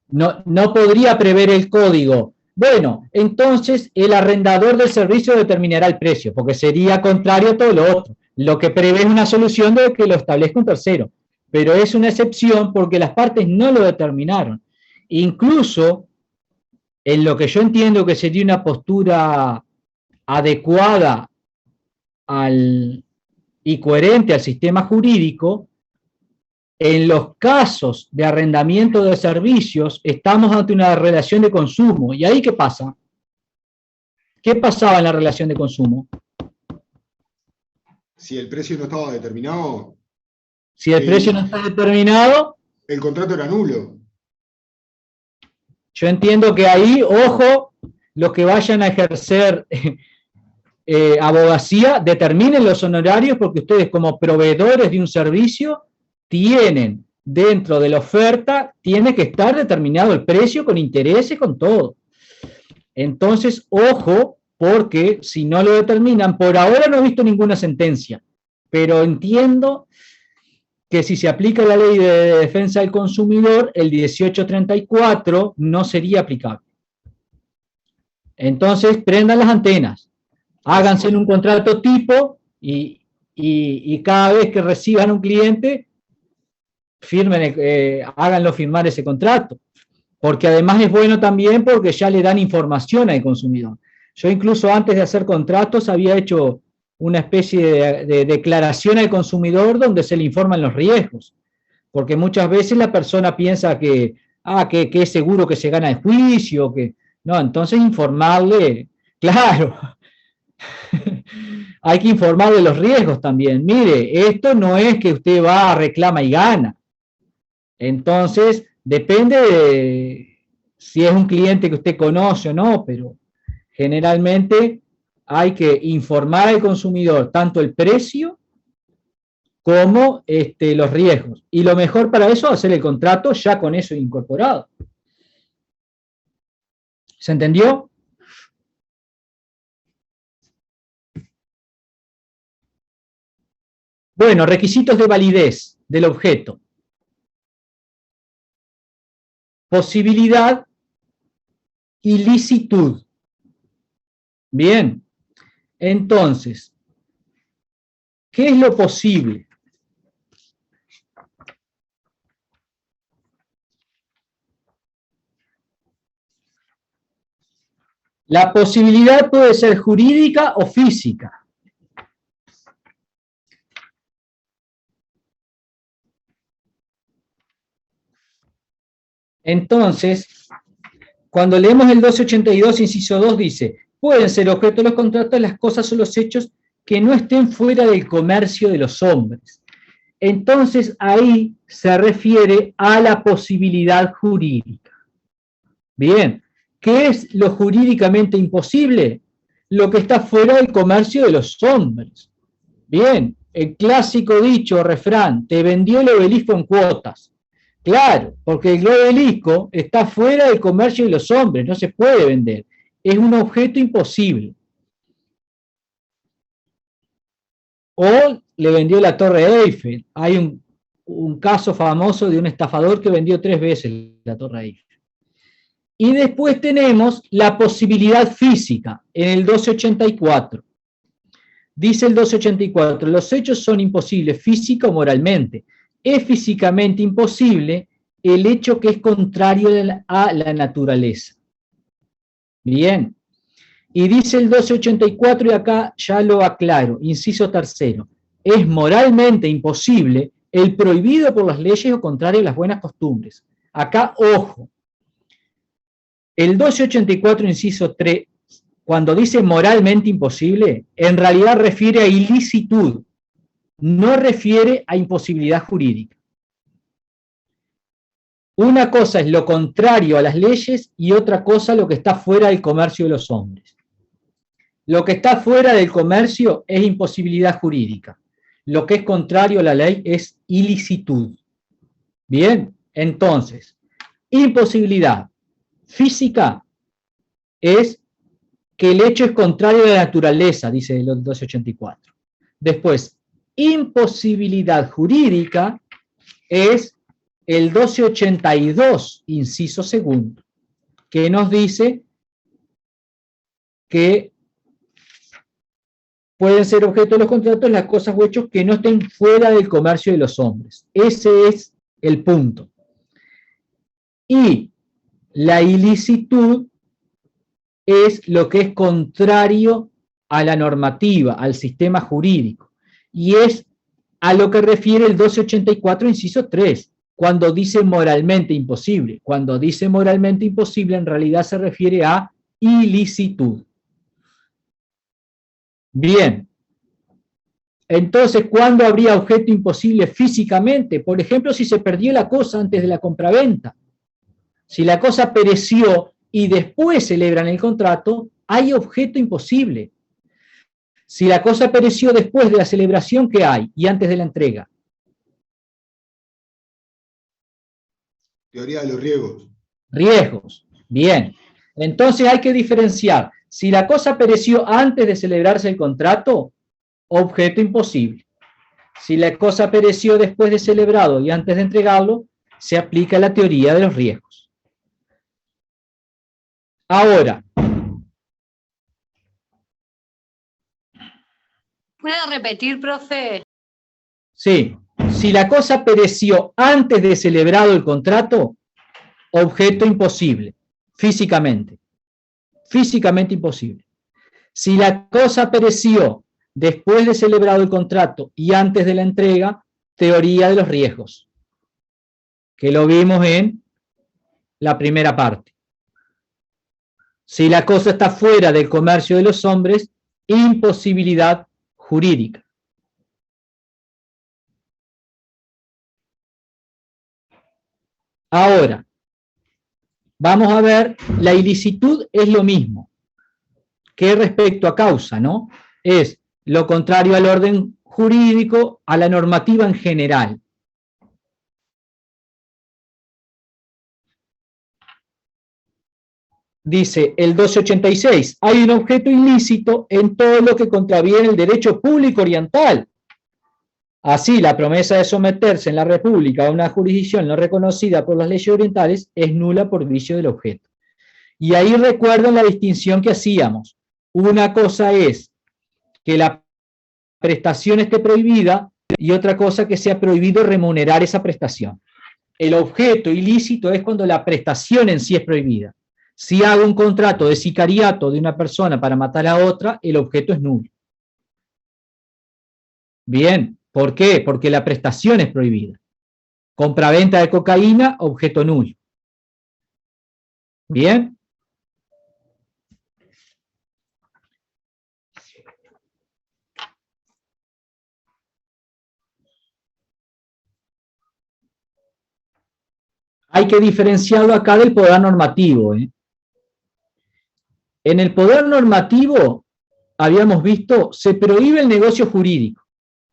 No podría prever el código. Bueno, entonces el arrendador del servicio determinará el precio, porque sería contrario a todo lo otro. Lo que prevé es una solución de que lo establezca un tercero, pero es una excepción porque las partes no lo determinaron. Incluso, en lo que yo entiendo que sería una postura adecuada y coherente al sistema jurídico, en los casos de arrendamiento de servicios estamos ante una relación de consumo. ¿Y ahí qué pasa? ¿Qué pasaba en la relación de consumo? Si el precio no estaba determinado. Si el precio no está determinado, el contrato era nulo. Yo entiendo que ahí, ojo, los que vayan a ejercer abogacía, determinen los honorarios, porque ustedes como proveedores de un servicio tienen dentro de la oferta, tiene que estar determinado el precio con intereses, con todo. Entonces, ojo, porque si no lo determinan, por ahora no he visto ninguna sentencia, pero entiendo que si se aplica la ley de defensa del consumidor, el 1834 no sería aplicable. Entonces, prendan las antenas, háganse un contrato tipo y cada vez que reciban un cliente, háganlo firmar ese contrato. Porque además es bueno también porque ya le dan información al consumidor. Yo incluso antes de hacer contratos había hecho una especie de declaración al consumidor donde se le informan los riesgos. Porque muchas veces la persona piensa que es seguro que se gana el juicio, que no, entonces informarle, claro, hay que informarle los riesgos también. Mire, esto no es que usted va, reclama y gana. Entonces, depende de si es un cliente que usted conoce o no, pero generalmente hay que informar al consumidor tanto el precio como los riesgos. Y lo mejor para eso es hacer el contrato ya con eso incorporado. ¿Se entendió? Bueno, requisitos de validez del objeto. Posibilidad y licitud. Bien, entonces, ¿qué es lo posible? La posibilidad puede ser jurídica o física. Entonces, cuando leemos el 1282, inciso 2, dice, pueden ser objeto de los contratos las cosas o los hechos que no estén fuera del comercio de los hombres. Entonces, ahí se refiere a la posibilidad jurídica. Bien, ¿qué es lo jurídicamente imposible? Lo que está fuera del comercio de los hombres. Bien, el clásico dicho, refrán, te vendió el obelisco en cuotas. Claro, porque el obelisco está fuera del comercio de los hombres, no se puede vender. Es un objeto imposible. O le vendió la Torre Eiffel. Hay un caso famoso de un estafador que vendió 3 veces la Torre Eiffel. Y después tenemos la posibilidad física en el 1284. Dice el 1284, los hechos son imposibles física o moralmente. Es físicamente imposible el hecho que es contrario a la naturaleza. Bien. Y dice el 1284, y acá ya lo aclaro, inciso tercero, es moralmente imposible el prohibido por las leyes o contrario a las buenas costumbres. Acá, ojo, el 1284, inciso 3, cuando dice moralmente imposible, en realidad refiere a ilicitud, no refiere a imposibilidad jurídica. Una cosa es lo contrario a las leyes y otra cosa lo que está fuera del comercio de los hombres. Lo que está fuera del comercio es imposibilidad jurídica. Lo que es contrario a la ley es ilicitud. Bien, entonces, imposibilidad física es que el hecho es contrario a la naturaleza, dice el 1284. Después, imposibilidad jurídica es el 1282, inciso segundo, que nos dice que pueden ser objeto de los contratos las cosas o hechos que no estén fuera del comercio de los hombres. Ese es el punto. Y la ilicitud es lo que es contrario a la normativa, al sistema jurídico. Y es a lo que refiere el 1284, inciso 3, cuando dice moralmente imposible. Cuando dice moralmente imposible, en realidad se refiere a ilicitud. Bien. Entonces, ¿cuándo habría objeto imposible físicamente? Por ejemplo, si se perdió la cosa antes de la compraventa. Si la cosa pereció y después celebran el contrato, hay objeto imposible. Si la cosa pereció después de la celebración, ¿qué hay? Y antes de la entrega. Teoría de los riesgos. Riesgos. Bien. Entonces hay que diferenciar. Si la cosa pereció antes de celebrarse el contrato, objeto imposible. Si la cosa pereció después de celebrado y antes de entregarlo, se aplica la teoría de los riesgos. Ahora, ¿puede repetir, profe? sí, si la cosa pereció antes de celebrado el contrato, objeto imposible, físicamente. Físicamente imposible. Si la cosa pereció después de celebrado el contrato y antes de la entrega, teoría de los riesgos, que lo vimos en la primera parte. Si la cosa está fuera del comercio de los hombres, imposibilidad jurídica. Ahora, vamos a ver, la ilicitud es lo mismo que respecto a causa, ¿no? Es lo contrario al orden jurídico, a la normativa en general. Dice el 1286, hay un objeto ilícito en todo lo que contraviene el derecho público oriental. Así, la promesa de someterse en la República a una jurisdicción no reconocida por las leyes orientales es nula por vicio del objeto. Y ahí recuerden la distinción que hacíamos. Una cosa es que la prestación esté prohibida y otra cosa que sea prohibido remunerar esa prestación. El objeto ilícito es cuando la prestación en sí es prohibida. Si hago un contrato de sicariato de una persona para matar a otra, el objeto es nulo. Bien, ¿por qué? Porque la prestación es prohibida. Compraventa de cocaína, objeto nulo. Bien. Hay que diferenciarlo acá del poder normativo. En el poder normativo, habíamos visto, se prohíbe el negocio jurídico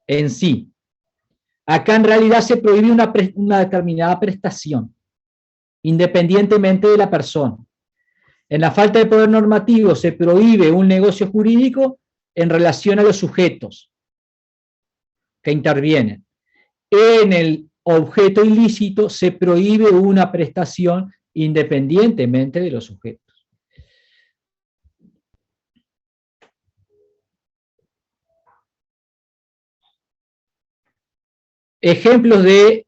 en sí. Acá en realidad se prohíbe una determinada prestación, independientemente de la persona. En la falta de poder normativo se prohíbe un negocio jurídico en relación a los sujetos que intervienen. En el objeto ilícito se prohíbe una prestación independientemente de los sujetos. Ejemplos de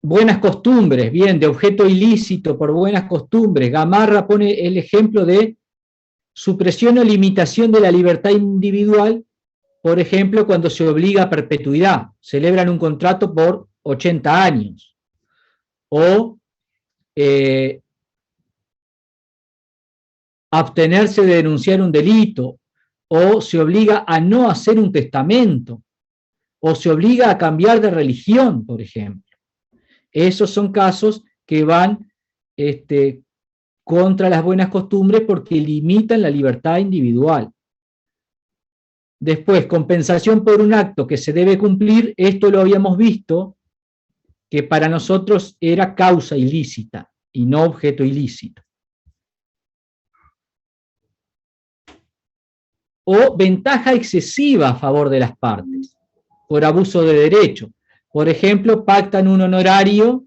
buenas costumbres, bien, de objeto ilícito por buenas costumbres. Gamarra pone el ejemplo de supresión o limitación de la libertad individual, por ejemplo, cuando se obliga a perpetuidad, celebran un contrato por 80 años, o abstenerse de denunciar un delito, o se obliga a no hacer un testamento, o se obliga a cambiar de religión, por ejemplo. Esos son casos que van contra las buenas costumbres porque limitan la libertad individual. Después, compensación por un acto que se debe cumplir, esto lo habíamos visto, que para nosotros era causa ilícita y no objeto ilícito. O ventaja excesiva a favor de las partes, por abuso de derecho. Por ejemplo, pactan un honorario,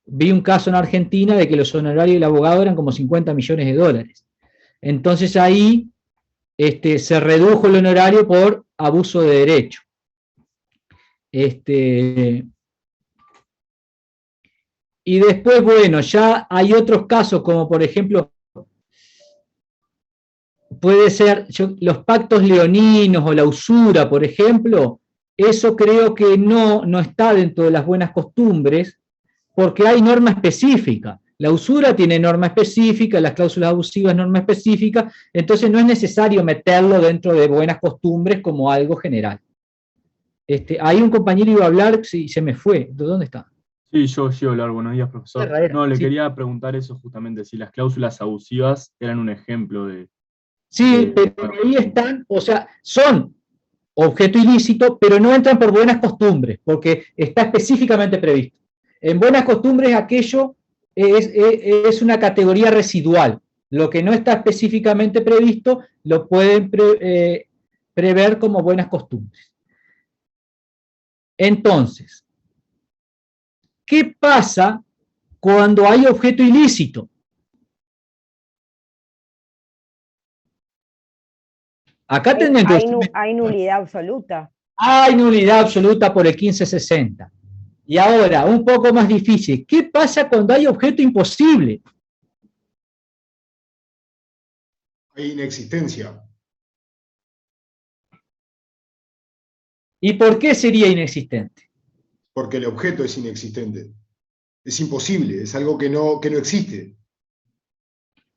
vi un caso en Argentina de que los honorarios del abogado eran como 50 millones de dólares. Entonces ahí se redujo el honorario por abuso de derecho. Y después, bueno, ya hay otros casos, como por ejemplo, puede ser los pactos leoninos o la usura, por ejemplo. Eso creo que no está dentro de las buenas costumbres, porque hay norma específica. La usura tiene norma específica, las cláusulas abusivas norma específica, entonces no es necesario meterlo dentro de buenas costumbres como algo general. Hay un compañero iba a hablar, sí, se me fue. ¿Dónde está? Sí, yo iba a hablar. Buenos días, profesor. No, le quería preguntar eso justamente, si las cláusulas abusivas eran un ejemplo de... Sí, pero ahí están, o sea, son objeto ilícito, pero no entran por buenas costumbres, porque está específicamente previsto. En buenas costumbres aquello es una categoría residual. Lo que no está específicamente previsto lo pueden prever como buenas costumbres. Entonces, ¿qué pasa cuando hay objeto ilícito? Acá tendrían que... Hay nulidad absoluta. Hay nulidad absoluta por el 1560. Y ahora, un poco más difícil. ¿Qué pasa cuando hay objeto imposible? Hay inexistencia. ¿Y por qué sería inexistente? Porque el objeto es inexistente. Es imposible, es algo que no existe.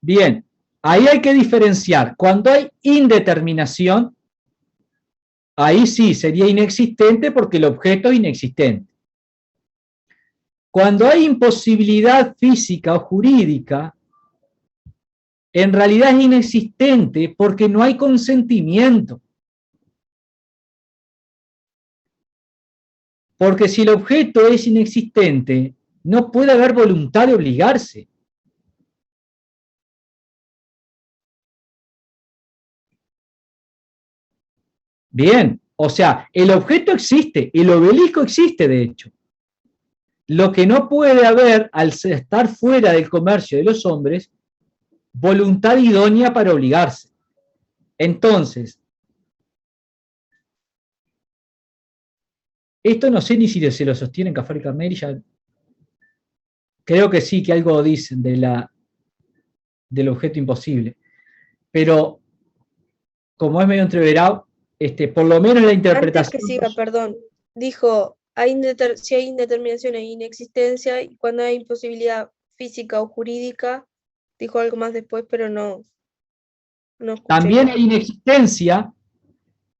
Bien, ahí hay que diferenciar. Cuando hay indeterminación, ahí sí sería inexistente porque el objeto es inexistente. Cuando hay imposibilidad física o jurídica, en realidad es inexistente porque no hay consentimiento. Porque si el objeto es inexistente, no puede haber voluntad de obligarse. Bien, o sea, el objeto existe, el obelisco existe de hecho. Lo que no puede haber, al estar fuera del comercio de los hombres, voluntad idónea para obligarse. Entonces, esto no sé ni si se lo sostienen Caffarel y Carneri, ya creo que sí, que algo dicen del objeto imposible. Pero, como es medio entreverado, por lo menos la interpretación... Antes que siga, perdón, dijo, si hay indeterminación hay inexistencia, y cuando hay imposibilidad física o jurídica, dijo algo más después, pero no escuché. También hay inexistencia,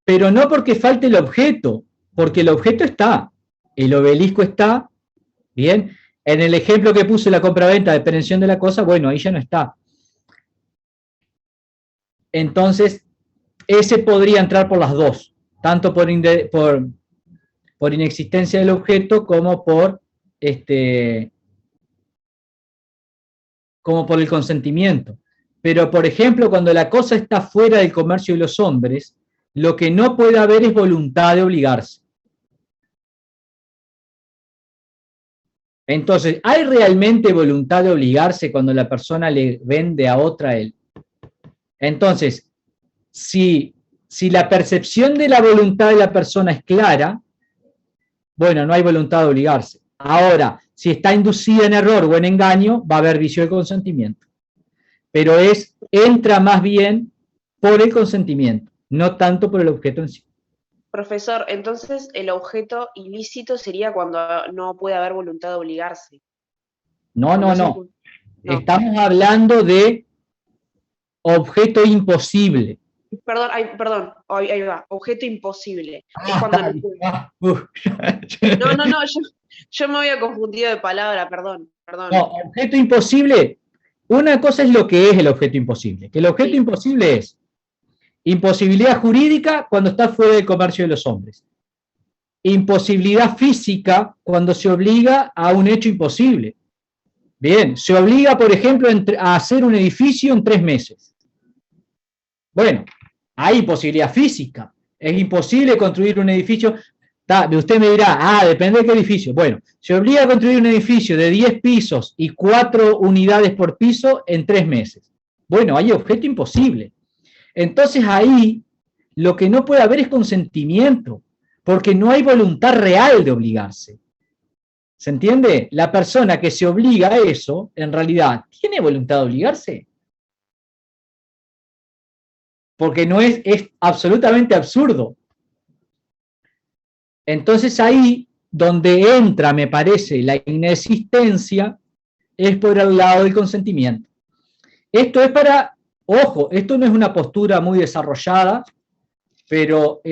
pero no porque falte el objeto, porque el objeto está, el obelisco está, bien, en el ejemplo que puse la compraventa de prevención de la cosa, bueno, ahí ya no está. Entonces, ese podría entrar por las dos, tanto por inexistencia del objeto como por el consentimiento. Pero, por ejemplo, cuando la cosa está fuera del comercio de los hombres, lo que no puede haber es voluntad de obligarse. Entonces, ¿hay realmente voluntad de obligarse cuando la persona le vende a otra a él? Entonces, si la percepción de la voluntad de la persona es clara, bueno, no hay voluntad de obligarse. Ahora, si está inducida en error o en engaño, va a haber vicio de consentimiento. Pero entra más bien por el consentimiento, no tanto por el objeto en sí. Profesor, entonces el objeto ilícito sería cuando no puede haber voluntad de obligarse. No. Estamos hablando de objeto imposible. Perdón, ahí va, objeto imposible. Es cuando no, yo me había confundido de palabra, perdón. No, objeto imposible, una cosa es lo que es el objeto imposible, que el objeto imposible es imposibilidad jurídica cuando está fuera del comercio de los hombres, imposibilidad física cuando se obliga a un hecho imposible. Bien, se obliga, por ejemplo, a hacer un edificio en 3 meses. Bueno, hay imposibilidad física. Es imposible construir un edificio. Usted me dirá, depende de qué edificio. Bueno, se obliga a construir un edificio de 10 pisos y 4 unidades por piso en 3 meses. Bueno, hay objeto imposible. Entonces ahí lo que no puede haber es consentimiento, porque no hay voluntad real de obligarse. ¿Se entiende? La persona que se obliga a eso, en realidad, ¿tiene voluntad de obligarse? Porque no es absolutamente absurdo. Entonces ahí donde entra, me parece, la inexistencia, es por el lado del consentimiento. Esto es para, ojo, esto no es una postura muy desarrollada, pero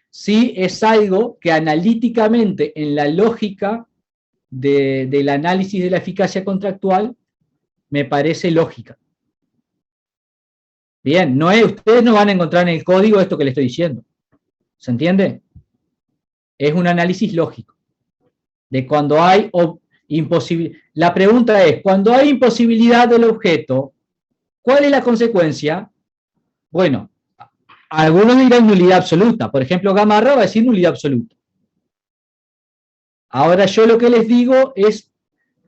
sí es algo que analíticamente en la lógica del análisis de la eficacia contractual me parece lógica. Bien, ustedes no van a encontrar en el código esto que les estoy diciendo. ¿Se entiende? Es un análisis lógico de cuando hay imposibilidad. La pregunta es, cuando hay imposibilidad del objeto, ¿cuál es la consecuencia? Bueno, Algunos dirán nulidad absoluta. Por ejemplo, Gamarra va a decir nulidad absoluta. Ahora yo lo que les digo es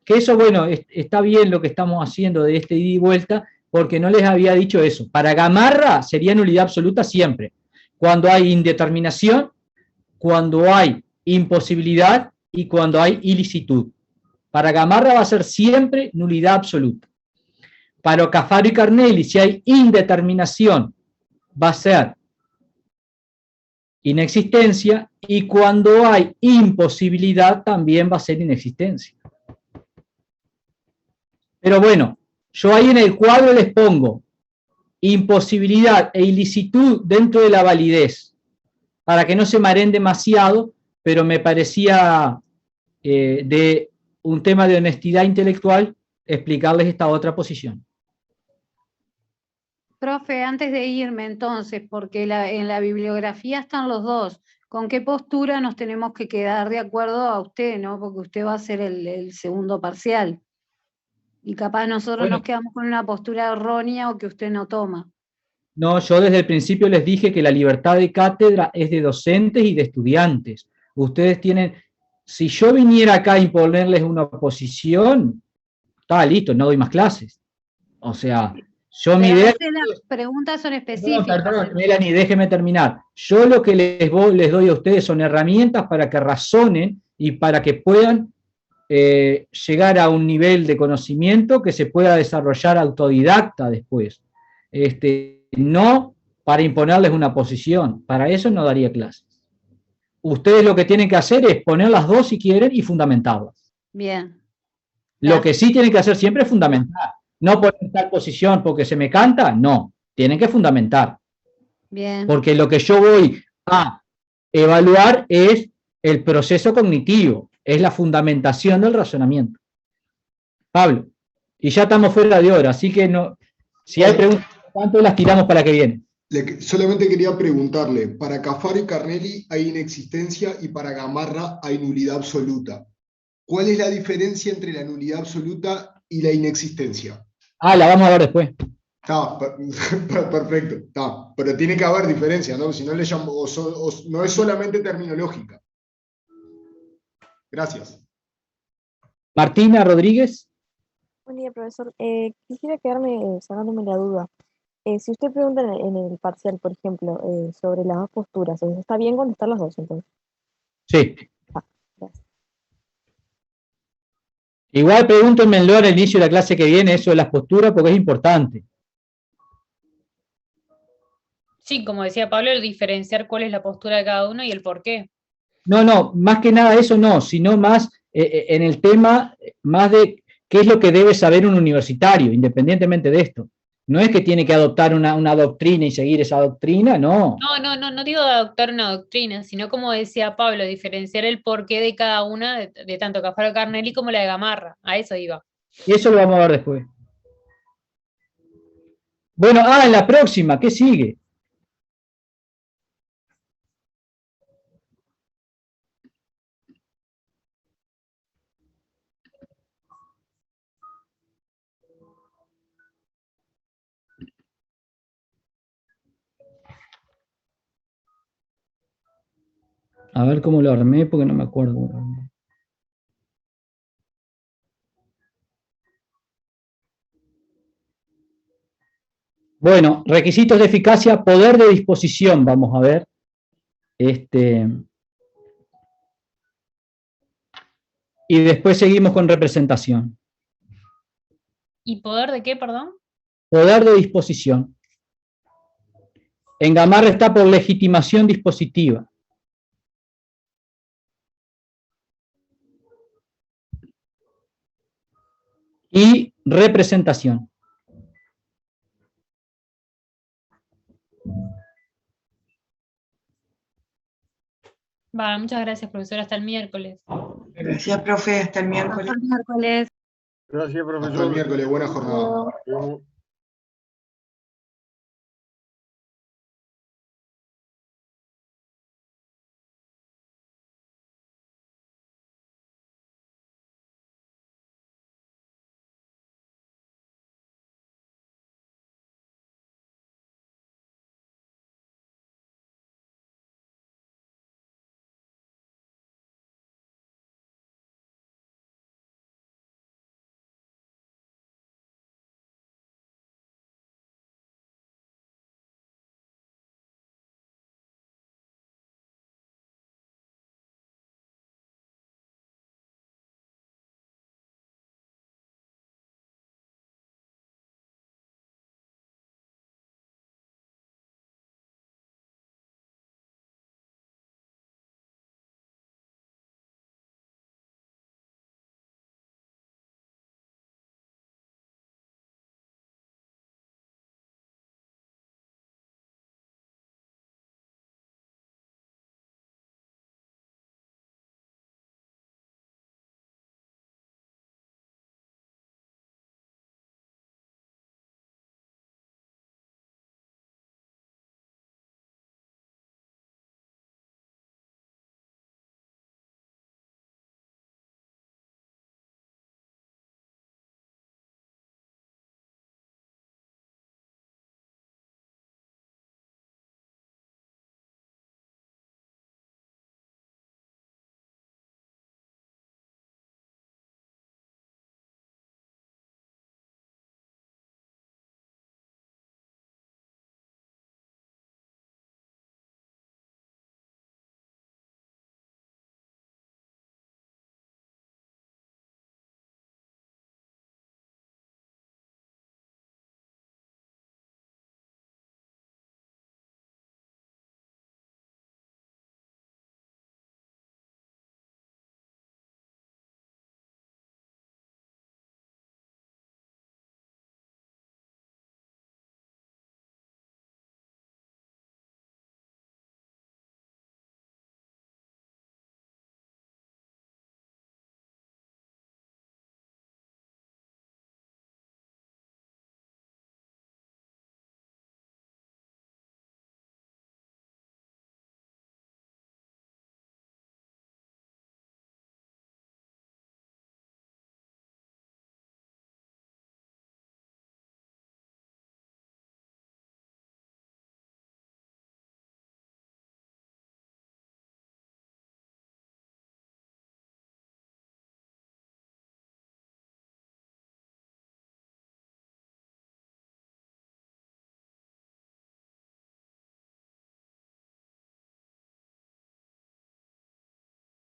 que eso, bueno, está bien lo que estamos haciendo de este ida y vuelta, porque no les había dicho eso. Para Gamarra sería nulidad absoluta siempre. Cuando hay indeterminación, cuando hay imposibilidad y cuando hay ilicitud. Para Gamarra va a ser siempre nulidad absoluta. Para Cafaro y Carnelli, si hay indeterminación, va a ser inexistencia, y cuando hay imposibilidad también va a ser inexistencia. Pero bueno, yo ahí en el cuadro les pongo imposibilidad e ilicitud dentro de la validez, para que no se mareen demasiado, pero me parecía de un tema de honestidad intelectual explicarles esta otra posición. Profe, antes de irme entonces, porque en la bibliografía están los dos, ¿con qué postura nos tenemos que quedar de acuerdo a usted, no? Porque usted va a hacer el segundo parcial. Y capaz nosotros nos quedamos con una postura errónea o que usted no toma. No, yo desde el principio les dije que la libertad de cátedra es de docentes y de estudiantes. Ustedes tienen, si yo viniera acá a imponerles una oposición, está listo, no doy más clases. O sea, yo mi idea... Las preguntas son específicas. Perdón, Melanie, déjeme terminar. Yo lo que les doy a ustedes son herramientas para que razonen y para que puedan llegar a un nivel de conocimiento que se pueda desarrollar autodidacta después. No para imponerles una posición, para eso no daría clases. Ustedes lo que tienen que hacer es poner las dos si quieren y fundamentarlas. Bien. Lo que sí tienen que hacer siempre es fundamentar. No poner tal posición porque se me canta, no. Tienen que fundamentar. Bien. Porque lo que yo voy a evaluar es el proceso cognitivo, es la fundamentación del razonamiento. Pablo, y ya estamos fuera de hora, así que no, si hay preguntas, ¿cuánto las tiramos para que viene? Solamente quería preguntarle, para Cafaro y Carnelli hay inexistencia y para Gamarra hay nulidad absoluta. ¿Cuál es la diferencia entre la nulidad absoluta y la inexistencia? La vamos a ver después. Está, perfecto, está. Pero tiene que haber diferencia, ¿no? Si no le llamo, no es solamente terminológica. Gracias. Martina Rodríguez. Buen día, profesor. Quisiera quedarme sacándome la duda. Si usted pregunta en el parcial, por ejemplo, sobre las dos posturas, ¿está bien contestar las dos entonces? Sí. Gracias. Igual pregúntenmelo al inicio de la clase que viene, eso de las posturas, porque es importante. Sí, como decía Pablo, el diferenciar cuál es la postura de cada uno y el por qué. No, más que nada eso no, sino más en el tema, más de qué es lo que debe saber un universitario, independientemente de esto. No es que tiene que adoptar una doctrina y seguir esa doctrina, no. No digo de adoptar una doctrina, sino como decía Pablo, diferenciar el porqué de cada una, de tanto Cafaro Carnelli como la de Gamarra. A eso iba. Y eso lo vamos a ver después. Bueno, en la próxima, ¿qué sigue? A ver cómo lo armé, porque no me acuerdo cómo lo armé. Bueno, requisitos de eficacia, poder de disposición, vamos a ver. Y después seguimos con representación. ¿Y poder de qué, perdón? Poder de disposición. En Gamarra está por legitimación dispositiva. Y representación. Muchas gracias, profesor. Hasta el miércoles. Gracias, profe. Hasta el miércoles. Hasta el miércoles. Gracias, profesor. Hasta el miércoles. Buena jornada.